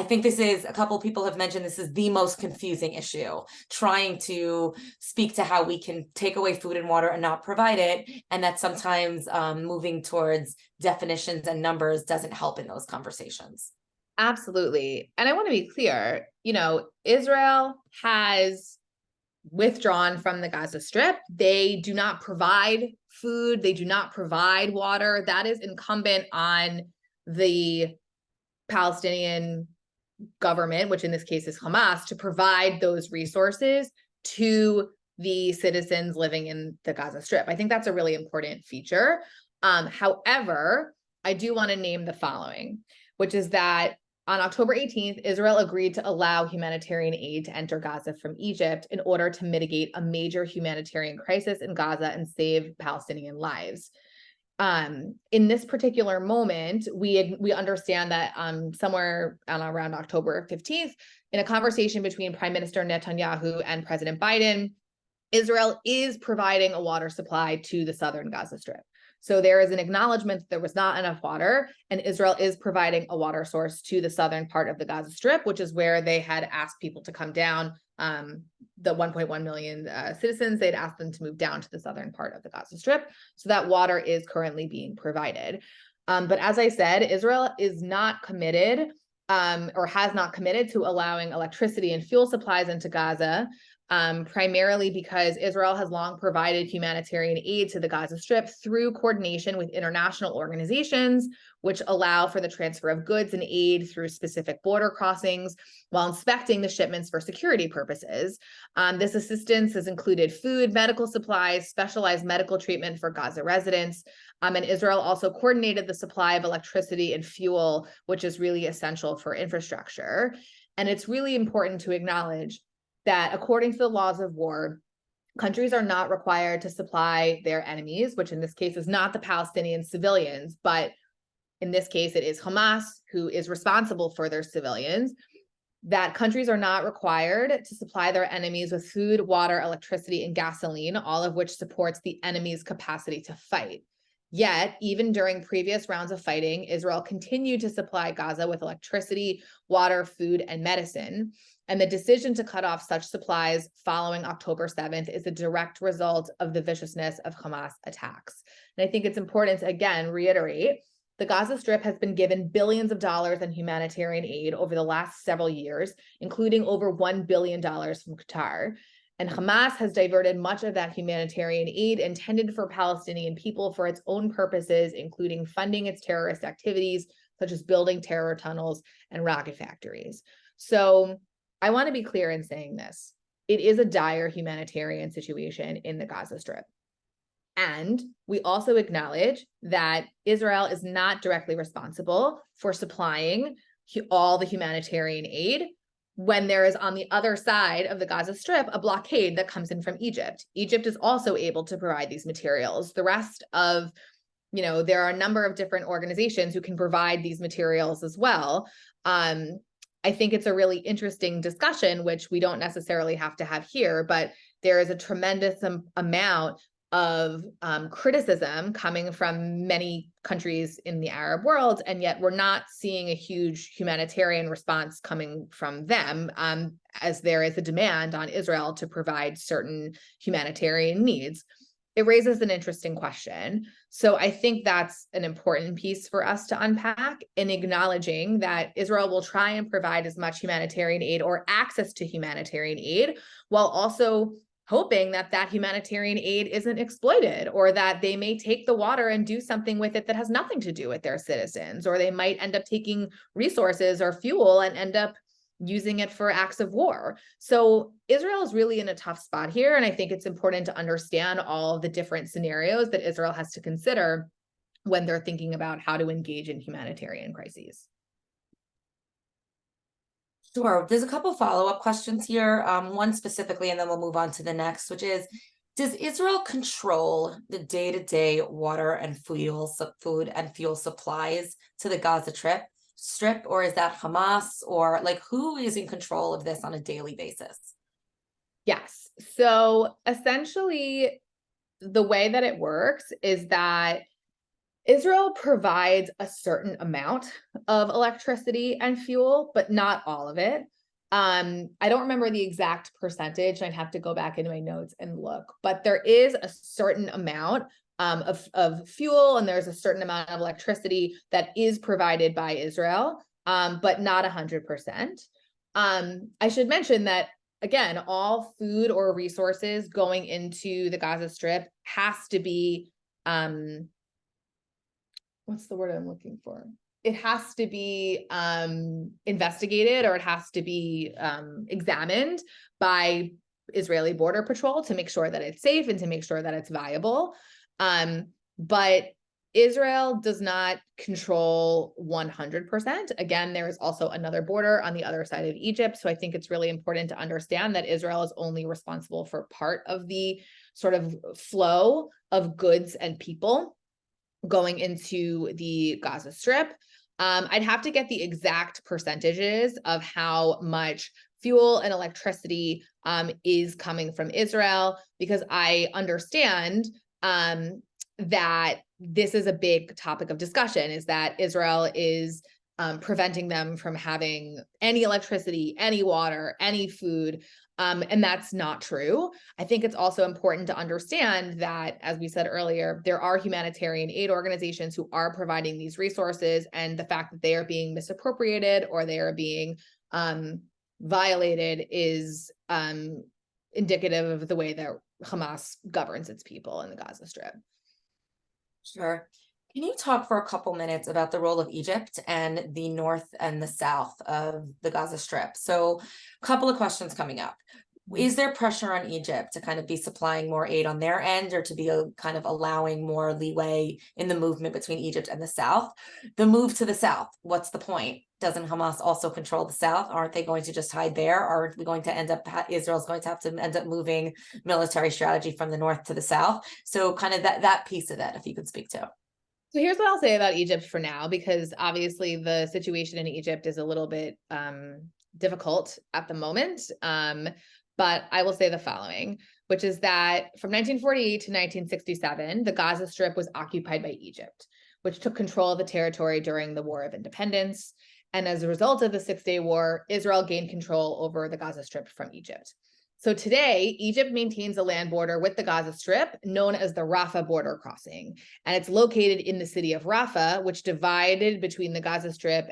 think this is, a couple of people have mentioned, this is the most confusing issue, trying to speak to how we can take away food and water and not provide it, and that sometimes moving towards definitions and numbers doesn't help in those conversations. Absolutely. And I want to be clear, Israel has withdrawn from the Gaza Strip. They do not provide food. They do not provide water. That is incumbent on the Palestinian government, which in this case is Hamas, to provide those resources to the citizens living in the Gaza Strip. I think that's a really important feature. However, I do want to name the following, which is that on October 18th, Israel agreed to allow humanitarian aid to enter Gaza from Egypt in order to mitigate a major humanitarian crisis in Gaza and save Palestinian lives. In this particular moment, we understand that somewhere around October 15th, in a conversation between Prime Minister Netanyahu and President Biden, Israel is providing a water supply to the southern Gaza Strip. So there is an acknowledgement that there was not enough water, and Israel is providing a water source to the southern part of the Gaza Strip, which is where they had asked people to come down. The 1.1 million citizens, they'd asked them to move down to the southern part of the Gaza Strip. So that water is currently being provided. But as I said, Israel is not committed or has not committed to allowing electricity and fuel supplies into Gaza, primarily because Israel has long provided humanitarian aid to the Gaza Strip through coordination with international organizations, which allow for the transfer of goods and aid through specific border crossings while inspecting the shipments for security purposes. This assistance has included food, medical supplies, specialized medical treatment for Gaza residents, and Israel also coordinated the supply of electricity and fuel, which is really essential for infrastructure. And it's really important to acknowledge that according to the laws of war, countries are not required to supply their enemies, which in this case is not the Palestinian civilians, but in this case, it is Hamas who is responsible for their civilians, that countries are not required to supply their enemies with food, water, electricity, and gasoline, all of which supports the enemy's capacity to fight. Yet, even during previous rounds of fighting, Israel continued to supply Gaza with electricity, water, food, and medicine. And the decision to cut off such supplies following October 7th is a direct result of the viciousness of Hamas attacks. And I think it's important to, again, reiterate, the Gaza Strip has been given billions of dollars in humanitarian aid over the last several years, including over $1 billion from Qatar. And Hamas has diverted much of that humanitarian aid intended for Palestinian people for its own purposes, including funding its terrorist activities, such as building terror tunnels and rocket factories. So I want to be clear in saying this. It is a dire humanitarian situation in the Gaza Strip. And we also acknowledge that Israel is not directly responsible for supplying all the humanitarian aid when there is on the other side of the Gaza Strip a blockade that comes in from Egypt. Egypt is also able to provide these materials. The rest of, there are a number of different organizations who can provide these materials as well. I think it's a really interesting discussion, which we don't necessarily have to have here, but there is a tremendous amount of criticism coming from many countries in the Arab world, and yet we're not seeing a huge humanitarian response coming from them, as there is a demand on Israel to provide certain humanitarian needs. It raises an interesting question. So I think that's an important piece for us to unpack, in acknowledging that Israel will try and provide as much humanitarian aid or access to humanitarian aid, while also hoping that that humanitarian aid isn't exploited, or that they may take the water and do something with it that has nothing to do with their citizens, or they might end up taking resources or fuel and end up using it for acts of war. So Israel is really in a tough spot here. And I think it's important to understand all of the different scenarios that Israel has to consider when they're thinking about how to engage in humanitarian crises. Sure. There's a couple follow-up questions here, one specifically, and then we'll move on to the next, which is, does Israel control the day-to-day water and food and fuel supplies to the Gaza Strip, or is that Hamas, or like who is in control of this on a daily basis? Yes. So essentially, the way that it works is that Israel provides a certain amount of electricity and fuel, but not all of it. I don't remember the exact percentage. I'd have to go back into my notes and look, but there is a certain amount of fuel, and there's a certain amount of electricity that is provided by Israel, but not 100%. I should mention that, again, all food or resources going into the Gaza Strip has to be, what's the word I'm looking for? It has to be investigated, or it has to be examined by Israeli Border Patrol to make sure that it's safe and to make sure that it's viable. But Israel does not control 100%. Again, there is also another border on the other side of Egypt. So I think it's really important to understand that Israel is only responsible for part of the sort of flow of goods and people going into the Gaza Strip. I'd have to get the exact percentages of how much fuel and electricity is coming from Israel, because I understand that this is a big topic of discussion, is that Israel is preventing them from having any electricity, any water, any food. And that's not true. I think it's also important to understand that, as we said earlier, there are humanitarian aid organizations who are providing these resources, and the fact that they are being misappropriated or they are being violated is indicative of the way that Hamas governs its people in the Gaza Strip. Sure. Can you talk for a couple minutes about the role of Egypt and the north and the south of the Gaza Strip? So a couple of questions coming up. Is there pressure on Egypt to kind of be supplying more aid on their end, or to be kind of allowing more leeway in the movement between Egypt and the south? The move to the south, what's the point? Doesn't Hamas also control the south? Aren't they going to just hide there? Are we going to end up, Israel's going to have to end up moving military strategy from the north to the south? So kind of that piece of it, if you could speak to. So here's what I'll say about Egypt for now, because obviously the situation in Egypt is a little bit difficult at the moment. But I will say the following, which is that from 1948 to 1967, the Gaza Strip was occupied by Egypt, which took control of the territory during the War of Independence. And as a result of the Six-Day War, Israel gained control over the Gaza Strip from Egypt. So today, Egypt maintains a land border with the Gaza Strip known as the Rafah border crossing. And it's located in the city of Rafah, which is divided between the Gaza Strip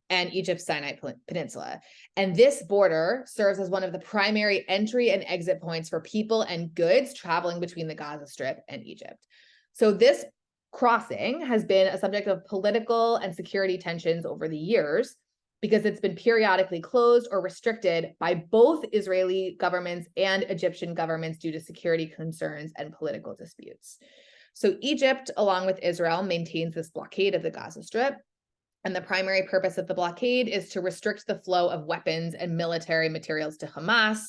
and Egypt's Sinai Peninsula. And this border serves as one of the primary entry and exit points for people and goods traveling between the Gaza Strip and Egypt. So this crossing has been a subject of political and security tensions over the years because it's been periodically closed or restricted by both Israeli governments and Egyptian governments due to security concerns and political disputes. So Egypt, along with Israel, maintains this blockade of the Gaza Strip. And the primary purpose of the blockade is to restrict the flow of weapons and military materials to Hamas.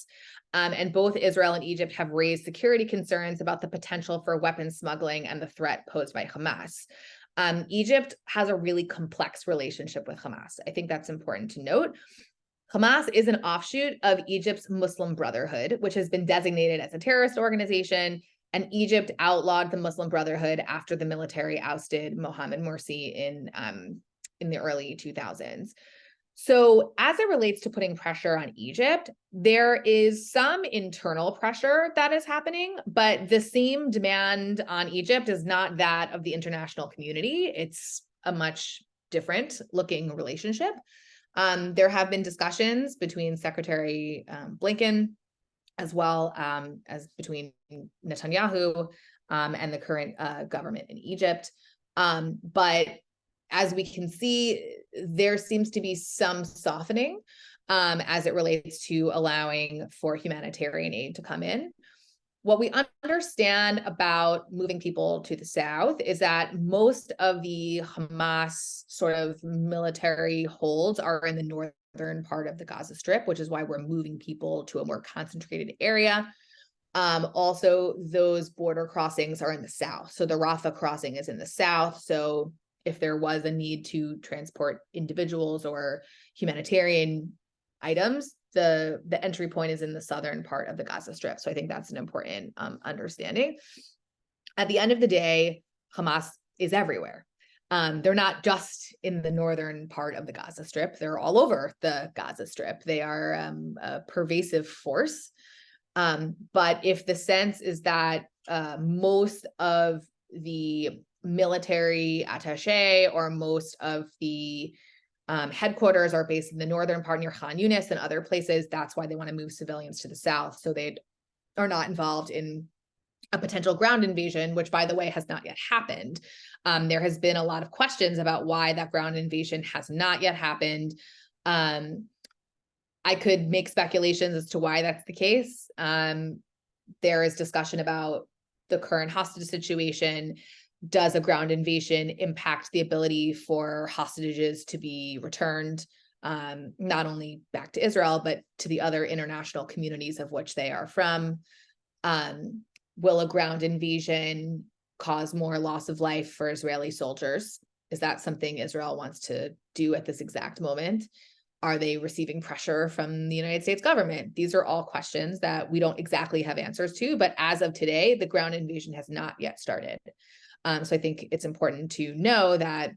And both Israel and Egypt have raised security concerns about the potential for weapons smuggling and the threat posed by Hamas. Egypt has a really complex relationship with Hamas. I think that's important to note. Hamas is an offshoot of Egypt's Muslim Brotherhood, which has been designated as a terrorist organization, and Egypt outlawed the Muslim Brotherhood after the military ousted Mohammed Morsi in the early 2000s. So as it relates to putting pressure on Egypt, there is some internal pressure that is happening, but the same demand on Egypt is not that of the international community. It's a much different looking relationship. There have been discussions between Secretary Blinken as well as between Netanyahu and the current government in Egypt. But as we can see, there seems to be some softening as it relates to allowing for humanitarian aid to come in. What we understand about moving people to the south is that most of the Hamas sort of military holds are in the northern part of the Gaza Strip, which is why we're moving people to a more concentrated area. Also, those border crossings are in the south. So the Rafah crossing is in the south. So if there was a need to transport individuals or humanitarian items, the entry point is in the southern part of the Gaza Strip. So I think that's an important understanding. At the end of the day, Hamas is everywhere. They're not just in the northern part of the Gaza Strip. They're all over the Gaza Strip. They are a pervasive force. But if the sense is that most of the military attaché or most of the headquarters are based in the northern part near Khan Yunis and other places, that's why they want to move civilians to the south, so they are not involved in a potential ground invasion, which, by the way, has not yet happened. There has been a lot of questions about why that ground invasion has not yet happened. I could make speculations as to why that's the case. There is discussion about the current hostage situation. Does a ground invasion impact the ability for hostages to be returned, not only back to Israel, but to the other international communities of which they are from? Will a ground invasion cause more loss of life for Israeli soldiers? Is that something Israel wants to do at this exact moment? Are they receiving pressure from the United States government? These are all questions that we don't exactly have answers to, but as of today, the ground invasion has not yet started. So I think it's important to know that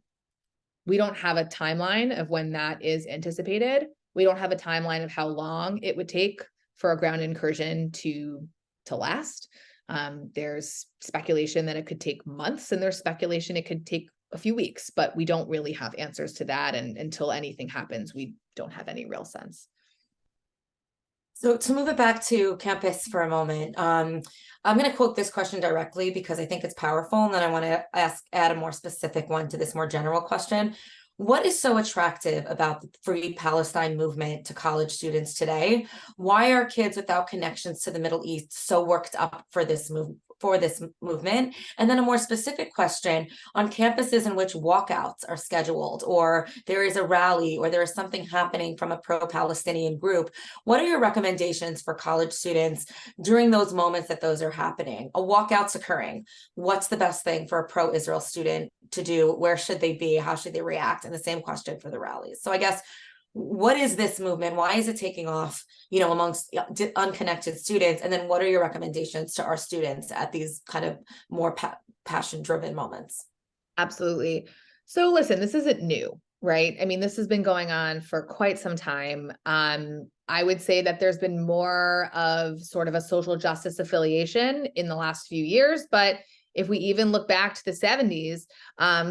we don't have a timeline of when that is anticipated. We don't have a timeline of how long it would take for a ground incursion to last. There's speculation that it could take months, and there's speculation it could take a few weeks, but we don't really have answers to that. And until anything happens, we don't have any real sense. So to move it back to campus for a moment, I'm going to quote this question directly because I think it's powerful, and then I want to add a more specific one to this more general question. What is so attractive about the Free Palestine movement to college students today? Why are kids without connections to the Middle East so worked up for this movement? And then a more specific question, on campuses in which walkouts are scheduled, or there is a rally, or there is something happening from a pro-Palestinian group, what are your recommendations for college students during those moments that those are happening? A walkout's occurring. What's the best thing for a pro-Israel student to do? Where should they be? How should they react? And the same question for the rallies. So I guess, what is this movement? Why is it taking off, amongst unconnected students? And then what are your recommendations to our students at these kind of more passion-driven moments? Absolutely. So listen, this isn't new, right? I mean, this has been going on for quite some time. I would say that there's been more of sort of a social justice affiliation in the last few years, but If we even look back to the 70s,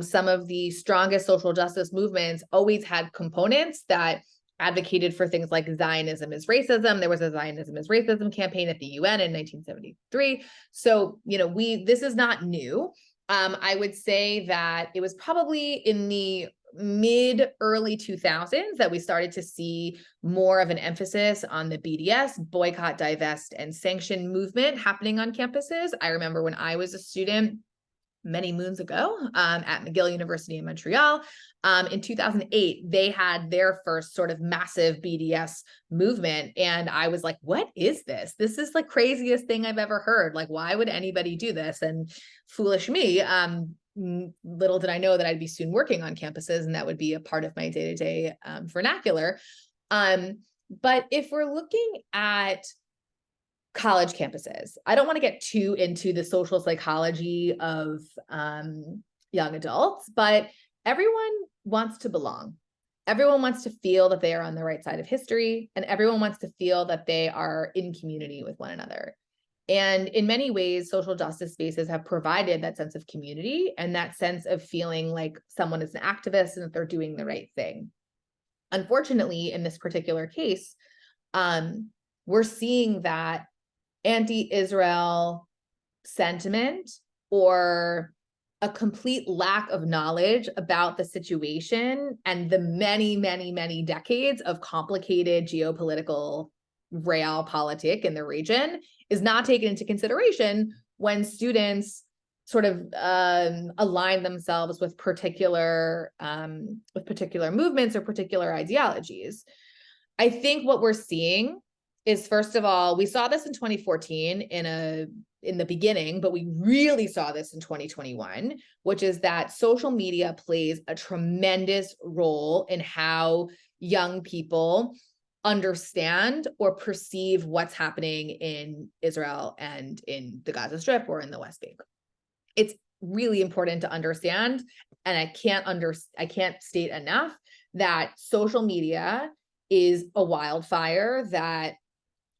some of the strongest social justice movements always had components that advocated for things like Zionism is racism. There was a Zionism is racism campaign at the UN in 1973. So, this is not new. I would say that it was probably in the mid-early 2000s that we started to see more of an emphasis on the BDS, boycott, divest, and sanction movement happening on campuses. I remember when I was a student many moons ago at McGill University in Montreal, in 2008, they had their first sort of massive BDS movement. And I was like, what is this? This is the craziest thing I've ever heard. Like, why would anybody do this? And foolish me, little did I know that I'd be soon working on campuses and that would be a part of my day-to-day vernacular. But if we're looking at college campuses, I don't want to get too into the social psychology of young adults, but everyone wants to belong. Everyone wants to feel that they are on the right side of history, and everyone wants to feel that they are in community with one another. And in many ways, social justice spaces have provided that sense of community and that sense of feeling like someone is an activist and that they're doing the right thing. Unfortunately, in this particular case, we're seeing that anti-Israel sentiment or a complete lack of knowledge about the situation and the many, many, many decades of complicated geopolitical realpolitik in the region is not taken into consideration when students sort of align themselves with particular movements or particular ideologies. I think what we're seeing is, first of all, we saw this in 2014 in the beginning, but we really saw this in 2021, which is that social media plays a tremendous role in how young people understand or perceive what's happening in Israel and in the Gaza Strip or in the West Bank. It's really important to understand, and I can't state enough that social media is a wildfire that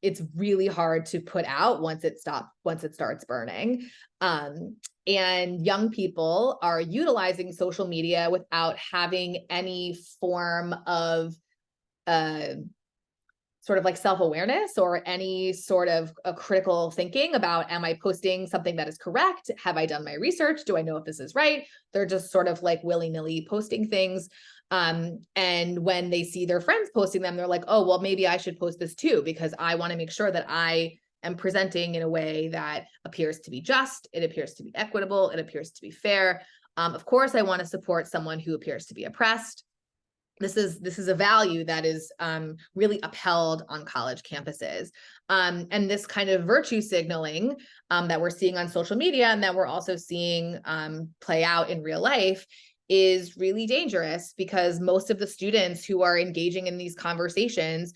it's really hard to put out once it starts burning. And young people are utilizing social media without having any form of sort of like self-awareness or any sort of a critical thinking about, am I posting something that is correct? Have I done my research? Do I know if this is right? They're just sort of like willy-nilly posting things. And when they see their friends posting them, they're like, oh, well, maybe I should post this too, because I want to make sure that I am presenting in a way that appears to be just, it appears to be equitable, it appears to be fair. Of course, I want to support someone who appears to be oppressed. This is a value that is really upheld on college campuses. And this kind of virtue signaling that we're seeing on social media and that we're also seeing play out in real life is really dangerous, because most of the students who are engaging in these conversations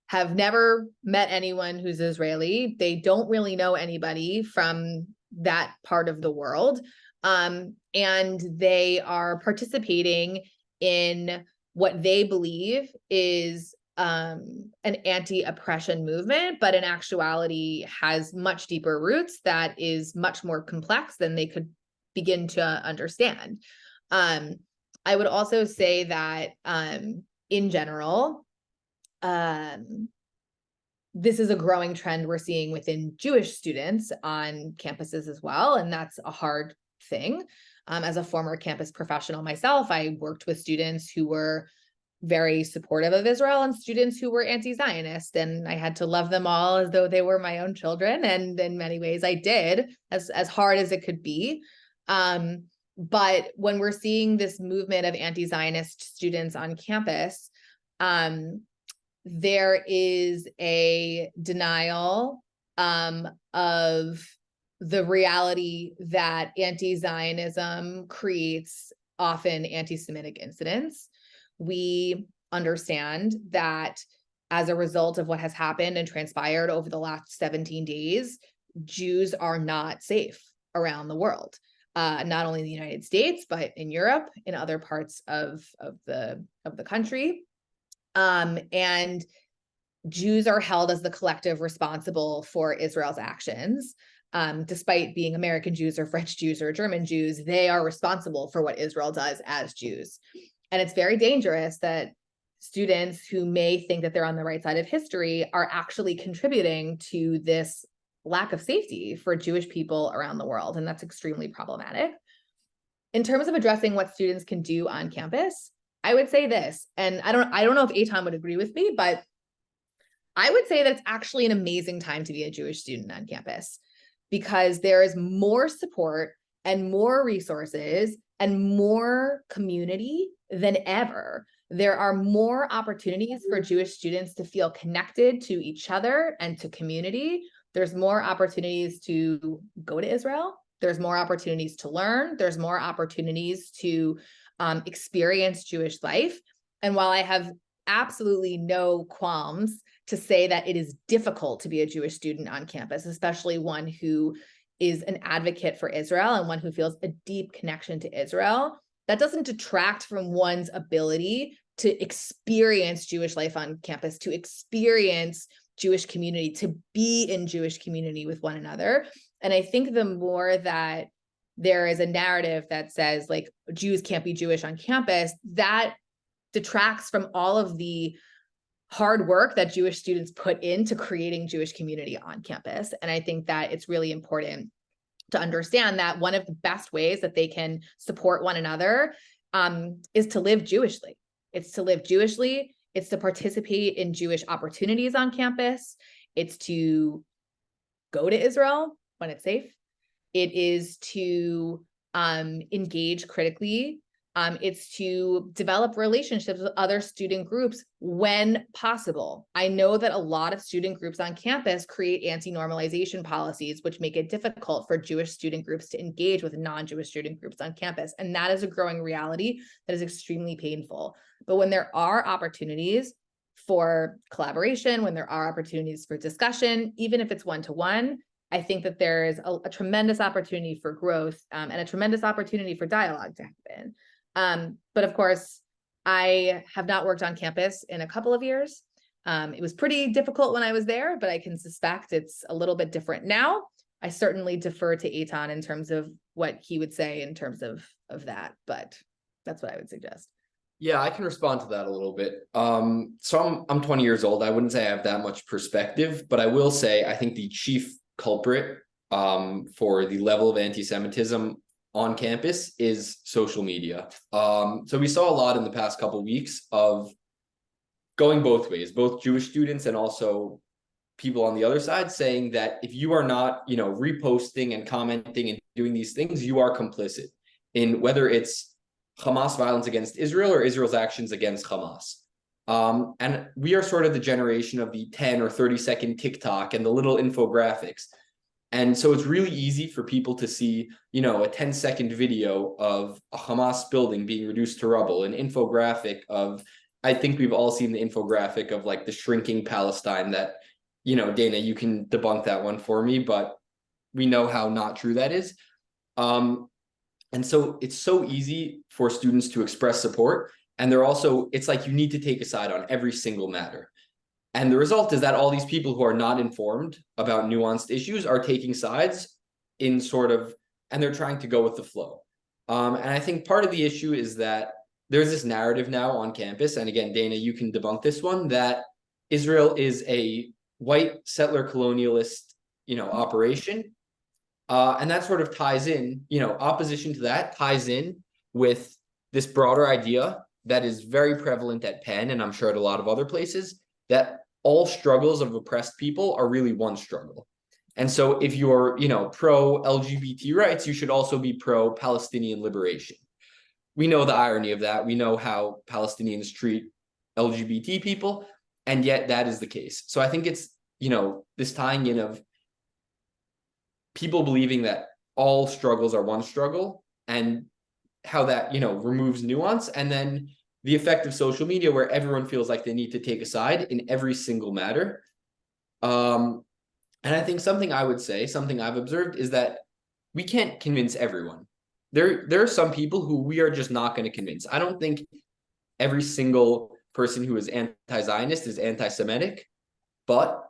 have never met anyone who's Israeli. They don't really know anybody from that part of the world. And they are participating in what they believe is an anti-oppression movement, but in actuality has much deeper roots that is much more complex than they could begin to understand. I would also say that in general, this is a growing trend we're seeing within Jewish students on campuses as well, and that's a hard thing. As a former campus professional myself, I worked with students who were very supportive of Israel and students who were anti-Zionist, and I had to love them all as though they were my own children, and in many ways I did, as hard as it could be. But when we're seeing this movement of anti-Zionist students on campus, there is a denial of the reality that anti-Zionism creates often anti-Semitic incidents. We understand that as a result of what has happened and transpired over the last 17 days, Jews are not safe around the world, not only in the United States, but in Europe, in other parts of the country. And Jews are held as the collective responsible for Israel's actions. despite being American Jews or French Jews or German Jews, they are responsible for what Israel does as Jews. And it's very dangerous that students who may think that they're on the right side of history are actually contributing to this lack of safety for Jewish people around the world. And that's extremely problematic. In terms of addressing what students can do on campus, I would say this, and I don't know if Eitan would agree with me, but I would say that it's actually an amazing time to be a Jewish student on campus, because there is more support and more resources and more community than ever. There are more opportunities for Jewish students to feel connected to each other and to community. There's more opportunities to go to Israel. There's more opportunities to learn. There's more opportunities to experience Jewish life. And while I have absolutely no qualms to say that it is difficult to be a Jewish student on campus, especially one who is an advocate for Israel and one who feels a deep connection to Israel, that doesn't detract from one's ability to experience Jewish life on campus, to experience Jewish community, to be in Jewish community with one another. And I think the more that there is a narrative that says like Jews can't be Jewish on campus, that detracts from all of the hard work that Jewish students put into creating Jewish community on campus. And I think that it's really important to understand that one of the best ways that they can support one another is to live Jewishly. It's to live Jewishly. It's to participate in Jewish opportunities on campus. It's to go to Israel when it's safe. It is to engage critically. It's to develop relationships with other student groups when possible. I know that a lot of student groups on campus create anti-normalization policies, which make it difficult for Jewish student groups to engage with non-Jewish student groups on campus. And that is a growing reality that is extremely painful. But when there are opportunities for collaboration, when there are opportunities for discussion, even if it's one-to-one, I think that there is a tremendous opportunity for growth and a tremendous opportunity for dialogue to happen. But of course, I have not worked on campus in a couple of years. It was pretty difficult when I was there, but I can suspect it's a little bit different now. I certainly defer to Eitan in terms of what he would say in terms of that, but that's what I would suggest. Yeah, I can respond to that a little bit. So I'm 20 years old. I wouldn't say I have that much perspective, but I will say I think the chief culprit for the level of anti-Semitism on campus is social media. So we saw a lot in the past couple of weeks of going both ways, both Jewish students and also people on the other side saying that if you are not, reposting and commenting and doing these things, you are complicit in whether it's Hamas violence against Israel or Israel's actions against Hamas. And we are sort of the generation of the 10 or 30-second TikTok and the little infographics. And so it's really easy for people to see, a 10-second video of a Hamas building being reduced to rubble, an infographic of, I think we've all seen the infographic of like the shrinking Palestine that, Dana, you can debunk that one for me, but we know how not true that is. And so it's so easy for students to express support. And it's like you need to take a side on every single matter. And the result is that all these people who are not informed about nuanced issues are taking sides and they're trying to go with the flow. And I think part of the issue is that there's this narrative now on campus. And again, Dana, you can debunk this one, that Israel is a white settler colonialist, operation. And that sort of ties in, opposition to that ties in with this broader idea that is very prevalent at Penn, and I'm sure at a lot of other places, that all struggles of oppressed people are really one struggle. And so if you're, pro-LGBT rights, you should also be pro-Palestinian liberation. We know the irony of that. We know how Palestinians treat LGBT people, and yet that is the case. So I think it's, this tying in of people believing that all struggles are one struggle and how that, removes nuance. And then the effect of social media where everyone feels like they need to take a side in every single matter. And I think something I've observed is that we can't convince everyone. There are some people who we are just not going to convince. I don't think every single person who is anti-Zionist is anti-Semitic, but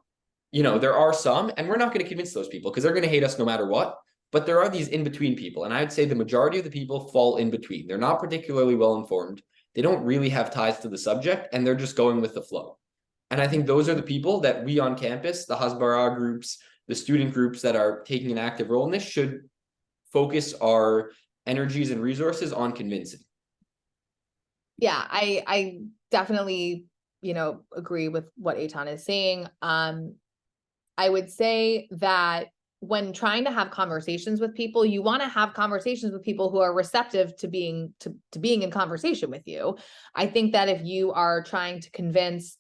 there are some, and we're not going to convince those people because they're going to hate us no matter what. But there are these in-between people. And I'd say the majority of the people fall in between. They're not particularly well-informed. They don't really have ties to the subject, and they're just going with the flow. And I think those are the people that we on campus, the Hasbara groups, the student groups that are taking an active role in this, should focus our energies and resources on convincing. Yeah, I definitely, agree with what Eitan is saying. I would say that when trying to have conversations with people, you want to have conversations with people who are receptive to being in conversation with you. I think that if you are trying to convince,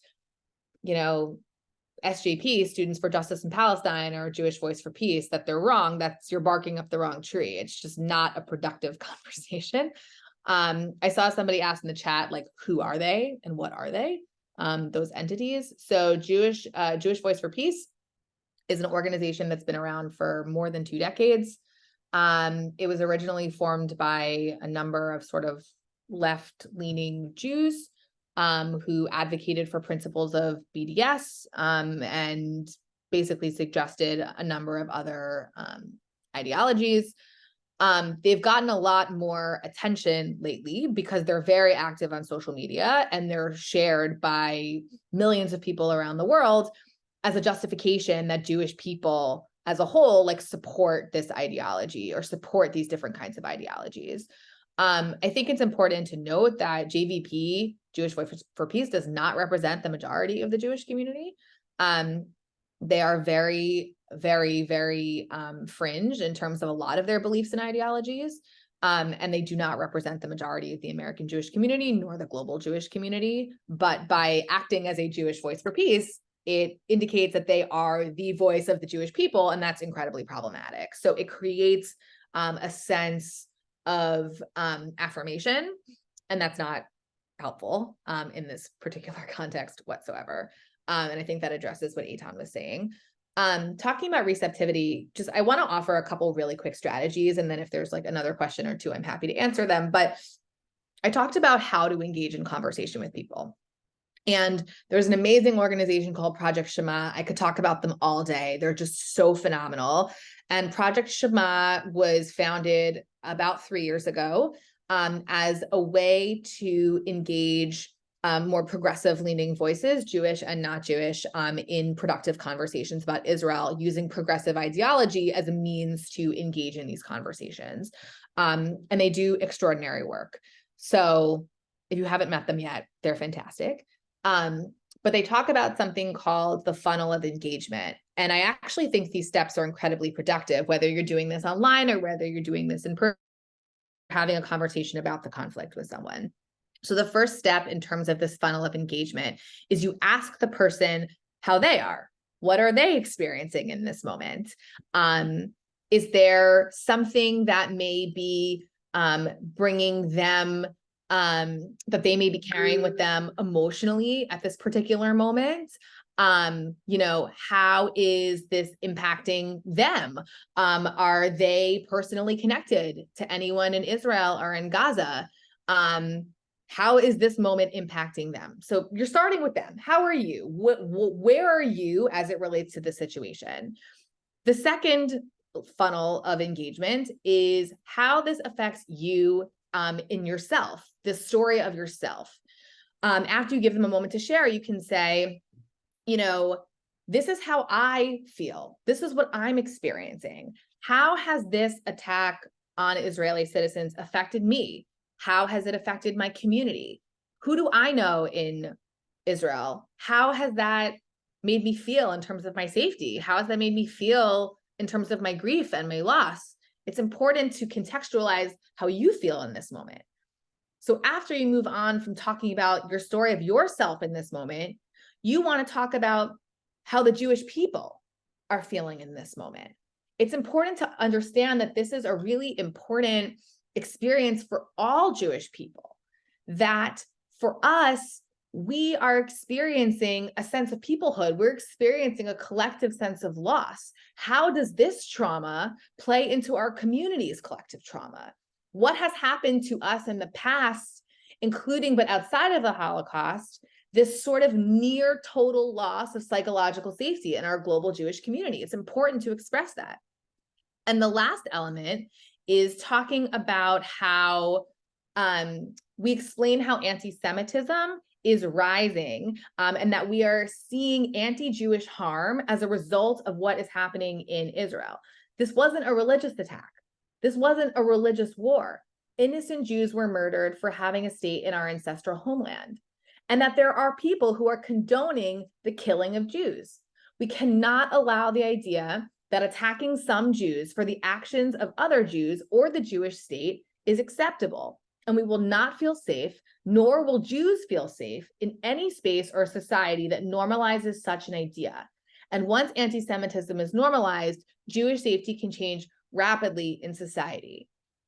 SJP, Students for Justice in Palestine, or Jewish Voice for Peace, that they're wrong, you're barking up the wrong tree. It's just not a productive conversation. I saw somebody ask in the chat, like, who are they and what are they? Those entities. So Jewish Voice for Peace is an organization that's been around for more than 2 decades. It was originally formed by a number of sort of left-leaning Jews who advocated for principles of BDS and basically suggested a number of other ideologies. They've gotten a lot more attention lately because they're very active on social media and they're shared by millions of people around the world as a justification that Jewish people as a whole support this ideology or support these different kinds of ideologies. I think it's important to note that JVP, Jewish Voice for Peace, does not represent the majority of the Jewish community. They are very, very, very fringe in terms of a lot of their beliefs and ideologies. And they do not represent the majority of the American Jewish community, nor the global Jewish community. But by acting as a Jewish Voice for Peace, it indicates that they are the voice of the Jewish people, and that's incredibly problematic. So it creates a sense of affirmation, and that's not helpful in this particular context whatsoever. And I think that addresses what Eitan was saying. Talking about receptivity, I want to offer a couple really quick strategies, and then if there's another question or two, I'm happy to answer them. But I talked about how to engage in conversation with people. And there's an amazing organization called Project Shema. I could talk about them all day. They're just so phenomenal. And Project Shema was founded about 3 years ago as a way to engage more progressive leaning voices, Jewish and not Jewish, in productive conversations about Israel, using progressive ideology as a means to engage in these conversations. And they do extraordinary work. So if you haven't met them yet, they're fantastic. But they talk about something called the funnel of engagement. And I actually think these steps are incredibly productive, whether you're doing this online or whether you're doing this in person, having a conversation about the conflict with someone. So the first step in terms of this funnel of engagement is you ask the person how they are. What are they experiencing in this moment? Is there something that may be bringing them, that they may be carrying with them emotionally at this particular moment? How is this impacting them? Are they personally connected to anyone in Israel or in Gaza? How is this moment impacting them? So you're starting with them. How are you? Where are you as it relates to the situation? The second funnel of engagement is how this affects you in yourself, the story of yourself. After you give them a moment to share, you can say, this is how I feel. This is what I'm experiencing. How has this attack on Israeli citizens affected me? How has it affected my community? Who do I know in Israel? How has that made me feel in terms of my safety? How has that made me feel in terms of my grief and my loss? It's important to contextualize how you feel in this moment. So after you move on from talking about your story of yourself in this moment, you want to talk about how the Jewish people are feeling in this moment. It's important to understand that this is a really important experience for all Jewish people, that for us, we are experiencing a sense of peoplehood. We're experiencing a collective sense of loss. How does this trauma play into our community's collective trauma? What has happened to us in the past, including but outside of the Holocaust, this sort of near total loss of psychological safety in our global Jewish community. It's important to express that. And the last element is talking about how we explain how anti-Semitism is rising, and that we are seeing anti-Jewish harm as a result of what is happening in Israel. This wasn't a religious attack. This wasn't a religious war. Innocent Jews were murdered for having a state in our ancestral homeland, and that there are people who are condoning the killing of Jews. We cannot allow the idea that attacking some Jews for the actions of other Jews or the Jewish state is acceptable. And we will not feel safe, nor will Jews feel safe in any space or society that normalizes such an idea. And once anti-Semitism is normalized, Jewish safety can change rapidly in society.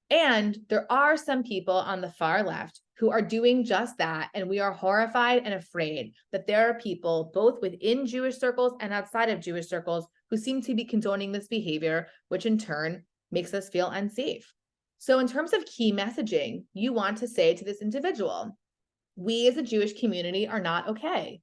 And there are some people on the far left who are doing just that, and we are horrified and afraid that there are people both within Jewish circles and outside of Jewish circles who seem to be condoning this behavior, which in turn makes us feel unsafe. So in terms of key messaging, you want to say to this individual, we as a Jewish community are not okay.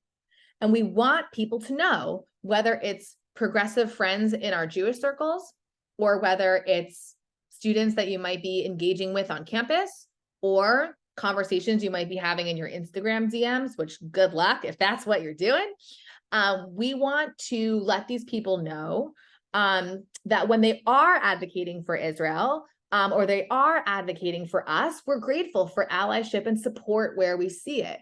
And we want people to know, whether it's progressive friends in our Jewish circles, or whether it's students that you might be engaging with on campus, or conversations you might be having in your Instagram DMs, which good luck if that's what you're doing. We want to let these people know that when they are advocating for Israel, or they are advocating for us, we're grateful for allyship and support where we see it.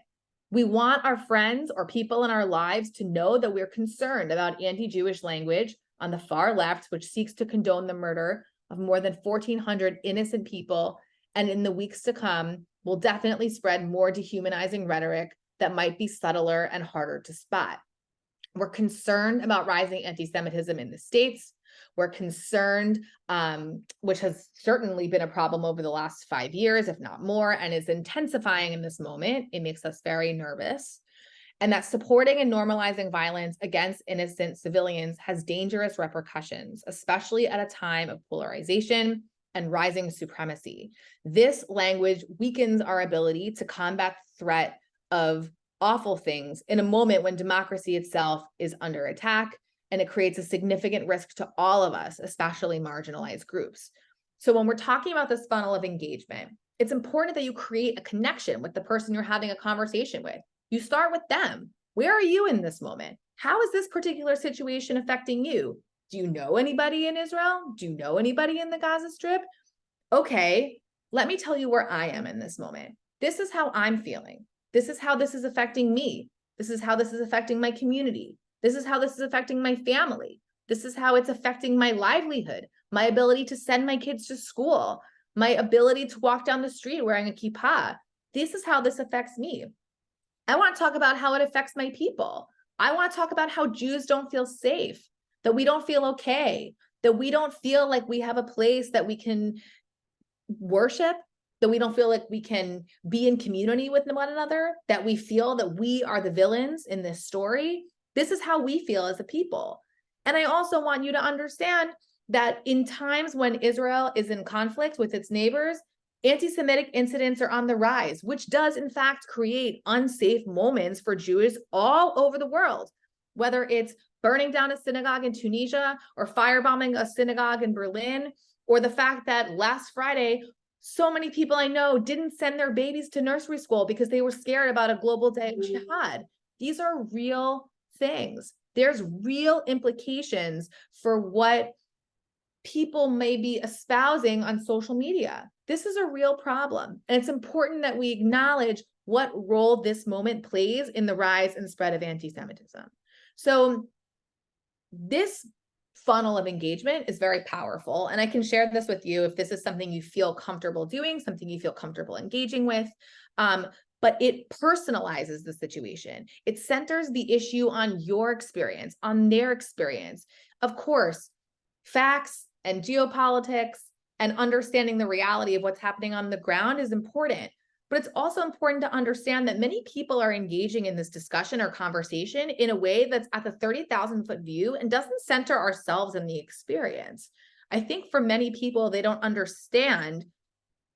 We want our friends or people in our lives to know that we're concerned about anti-Jewish language on the far left, which seeks to condone the murder of more than 1,400 innocent people, and in the weeks to come, will definitely spread more dehumanizing rhetoric that might be subtler and harder to spot. We're concerned about rising anti-Semitism in the States. We're concerned, which has certainly been a problem over the last 5 years, if not more, and is intensifying in this moment. It makes us very nervous. And that supporting and normalizing violence against innocent civilians has dangerous repercussions, especially at a time of polarization and rising supremacy. This language weakens our ability to combat the threat of awful things in a moment when democracy itself is under attack, and it creates a significant risk to all of us, especially marginalized groups. So when we're talking about this funnel of engagement, it's important that you create a connection with the person you're having a conversation with. You start with them. Where are you in this moment? How is this particular situation affecting you? Do you know anybody in Israel? Do you know anybody in the Gaza Strip? Okay, let me tell you where I am in this moment. This is how I'm feeling. This is how this is affecting me. This is how this is affecting my community. This is how this is affecting my family. This is how it's affecting my livelihood, my ability to send my kids to school, my ability to walk down the street wearing a kippah. This is how this affects me. I want to talk about how it affects my people. I want to talk about how Jews don't feel safe, that we don't feel okay, that we don't feel like we have a place that we can worship, that we don't feel like we can be in community with one another, that we feel that we are the villains in this story. This is how we feel as a people. And I also want you to understand that in times when Israel is in conflict with its neighbors, anti-Semitic incidents are on the rise, which does in fact create unsafe moments for Jews all over the world, whether it's burning down a synagogue in Tunisia or firebombing a synagogue in Berlin, or the fact that last Friday, so many people I know didn't send their babies to nursery school because they were scared about a global day of jihad. These are real things. There's real implications for what people may be espousing on social media. This is a real problem. And it's important that we acknowledge what role this moment plays in the rise and spread of anti-Semitism. So this funnel of engagement is very powerful. And I can share this with you if this is something you feel comfortable doing, something you feel comfortable engaging with. But it personalizes the situation. It centers the issue on your experience, on their experience. Of course, facts and geopolitics and understanding the reality of what's happening on the ground is important. But it's also important to understand that many people are engaging in this discussion or conversation in a way that's at the 30,000-foot view and doesn't center ourselves in the experience. I think for many people, they don't understand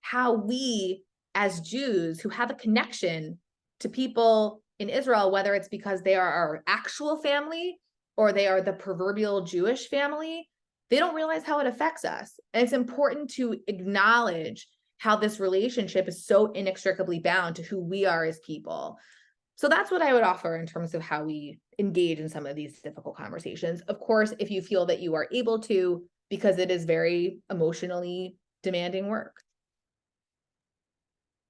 how we, as Jews who have a connection to people in Israel, whether it's because they are our actual family or they are the proverbial Jewish family, they don't realize how it affects us. And it's important to acknowledge how this relationship is so inextricably bound to who we are as people. So that's what I would offer in terms of how we engage in some of these difficult conversations. Of course, if you feel that you are able to, because it is very emotionally demanding work.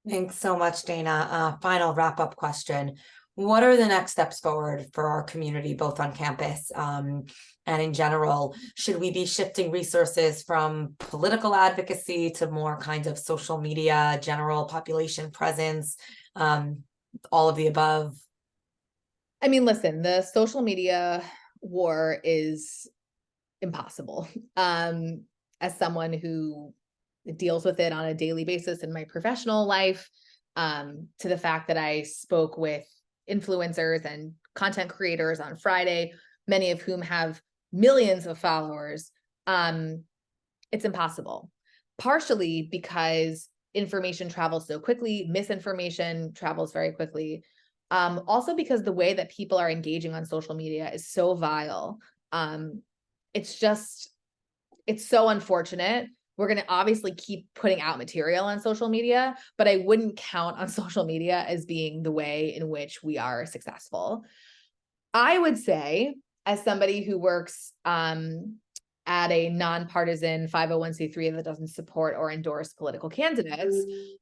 Thanks so much, Dana. Final wrap-up question. What are the next steps forward for our community, both on campus and in general? Should we be shifting resources from political advocacy to more kind of social media, general population presence, all of the above? I mean, listen, the social media war is impossible. As someone who deals with it on a daily basis in my professional life, to the fact that I spoke with influencers and content creators on Friday, many of whom have millions of followers, it's impossible. Partially because information travels so quickly, misinformation travels very quickly. Also because the way that people are engaging on social media is so vile. It's so unfortunate. We're going to obviously keep putting out material on social media, but I wouldn't count on social media as being the way in which we are successful. I would say, as somebody who works at a nonpartisan 501c3 that doesn't support or endorse political candidates,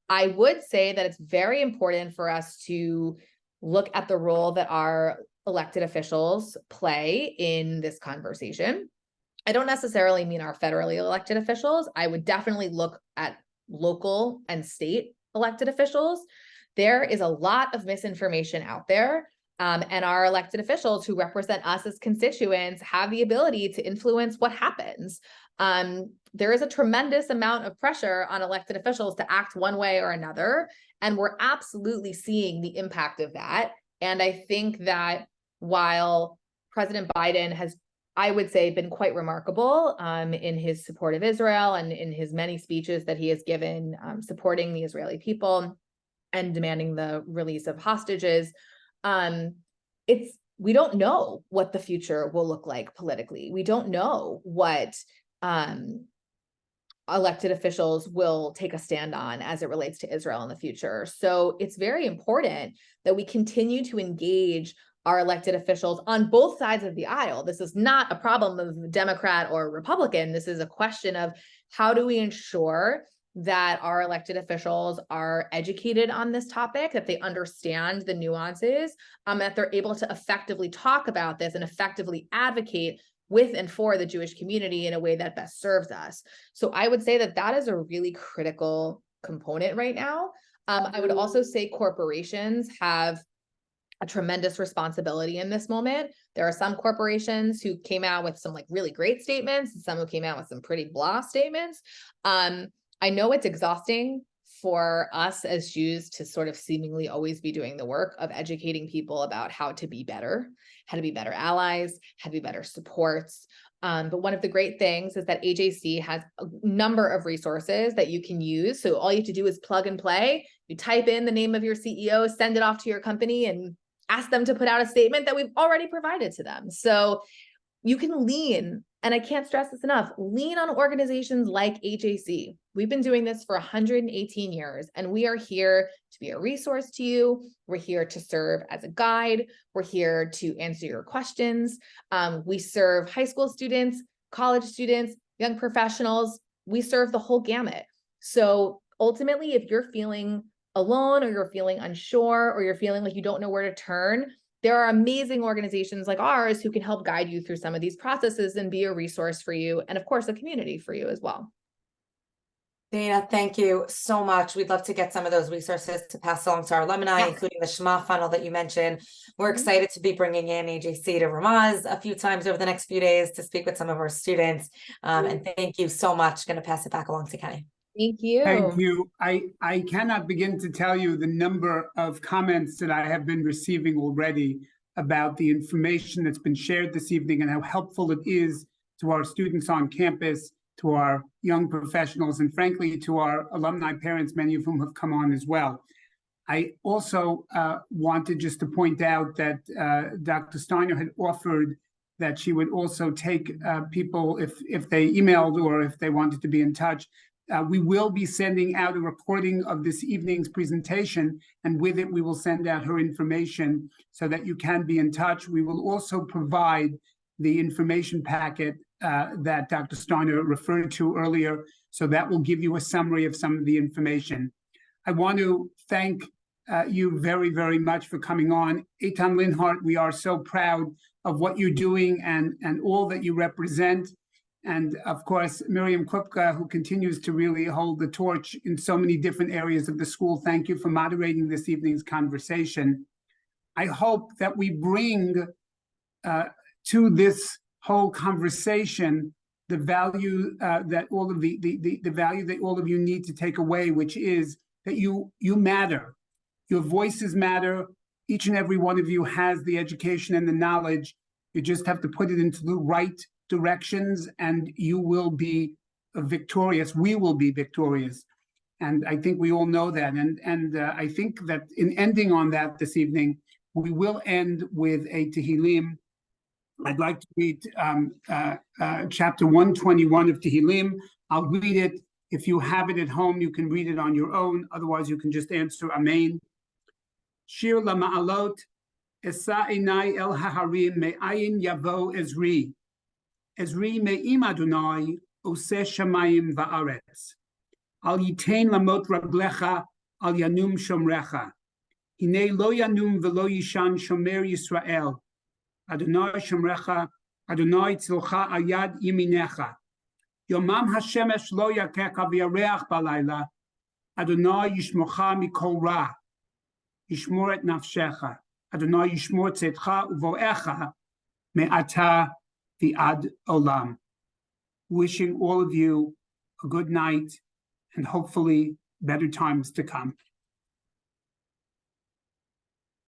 I would say that it's very important for us to look at the role that our elected officials play in this conversation. I don't necessarily mean our federally elected officials. I would definitely look at local and state elected officials. There is a lot of misinformation out there, and our elected officials who represent us as constituents have the ability to influence what happens. There is a tremendous amount of pressure on elected officials to act one way or another, and we're absolutely seeing the impact of that. And I think that while President Biden has, I would say, been quite remarkable in his support of Israel and in his many speeches that he has given supporting the Israeli people and demanding the release of hostages. We don't know what the future will look like politically. We don't know what elected officials will take a stand on as it relates to Israel in the future. So it's very important that we continue to engage our elected officials on both sides of the aisle. This is not a problem of Democrat or Republican. This is a question of how do we ensure that our elected officials are educated on this topic, that they understand the nuances, that they're able to effectively talk about this and effectively advocate with and for the Jewish community in a way that best serves us. So I would say that that is a really critical component right now. I would also say corporations have a tremendous responsibility in this moment. There are some corporations who came out with some like really great statements, and some who came out with some pretty blah statements. I know it's exhausting for us as Jews to sort of seemingly always be doing the work of educating people about how to be better allies, how to be better supports. But one of the great things is that AJC has a number of resources that you can use. So all you have to do is plug and play. You type in the name of your CEO, send it off to your company, and ask them to put out a statement that we've already provided to them. So you can lean, and I can't stress this enough, lean on organizations like AJC. We've been doing this for 118 years, and we are here to be a resource to you. We're here to serve as a guide. We're here to answer your questions. We serve high school students, college students, young professionals. We serve the whole gamut. So ultimately, if you're feeling alone or you're feeling unsure or you're feeling like you don't know where to turn, there are amazing organizations like ours who can help guide you through some of these processes and be a resource for you, and of course, a community for you as well. Dana, thank you so much. We'd love to get some of those resources to pass along to our alumni, including the Shema funnel that you mentioned. We're excited to be bringing in AJC to Ramaz a few times over the next few days to speak with some of our students. And thank you so much. Going to pass it back along to Kenny. Thank you. Thank you. I cannot begin to tell you the number of comments that I have been receiving already about the information that's been shared this evening and how helpful it is to our students on campus, to our young professionals, and frankly, to our alumni parents, many of whom have come on as well. I also wanted just to point out that Dr. Steiner had offered that she would also take people if they emailed or if they wanted to be in touch. We will be sending out a recording of this evening's presentation, and with it, we will send out her information so that you can be in touch. We will also provide the information packet that Dr. Steiner referred to earlier, so that will give you a summary of some of the information. I want to thank you very, very much for coming on. Eitan Linhart, we are so proud of what you're doing and all that you represent. And of course, Miriam Krupka, who continues to really hold the torch in so many different areas of the school. Thank you for moderating this evening's conversation. I hope that we bring to this whole conversation the value that all of the value that all of you need to take away, which is that you matter. Your voices matter. Each and every one of you has the education and the knowledge. You just have to put it into the right directions, and you will be victorious. We will be victorious. And I think we all know that. And I think that in ending on that this evening, we will end with a Tehillim. I'd like to read chapter 121 of Tehillim. I'll read it. If you have it at home, you can read it on your own. Otherwise, you can just answer Amen. Shir lama'alot, esa einai el haharim, me'ayin yavo ezri. Ezri me'im Adonai, oseh shamayim va'aretz. Al yitain lamot raglecha, al yanum shomrecha. Hine lo yanum velo yishan shomer Yisrael. Adonai shomrecha, Adonai tzilcha ayad yiminecha. Yomam hashemesh lo yakeka v'yareach balayla. Adonai yishmocha mikol ra. Yishmor et nafshecha. Adonai yishmor tzedcha uvoecha me'ata v'ad olam. Wishing all of you a good night and hopefully better times to come.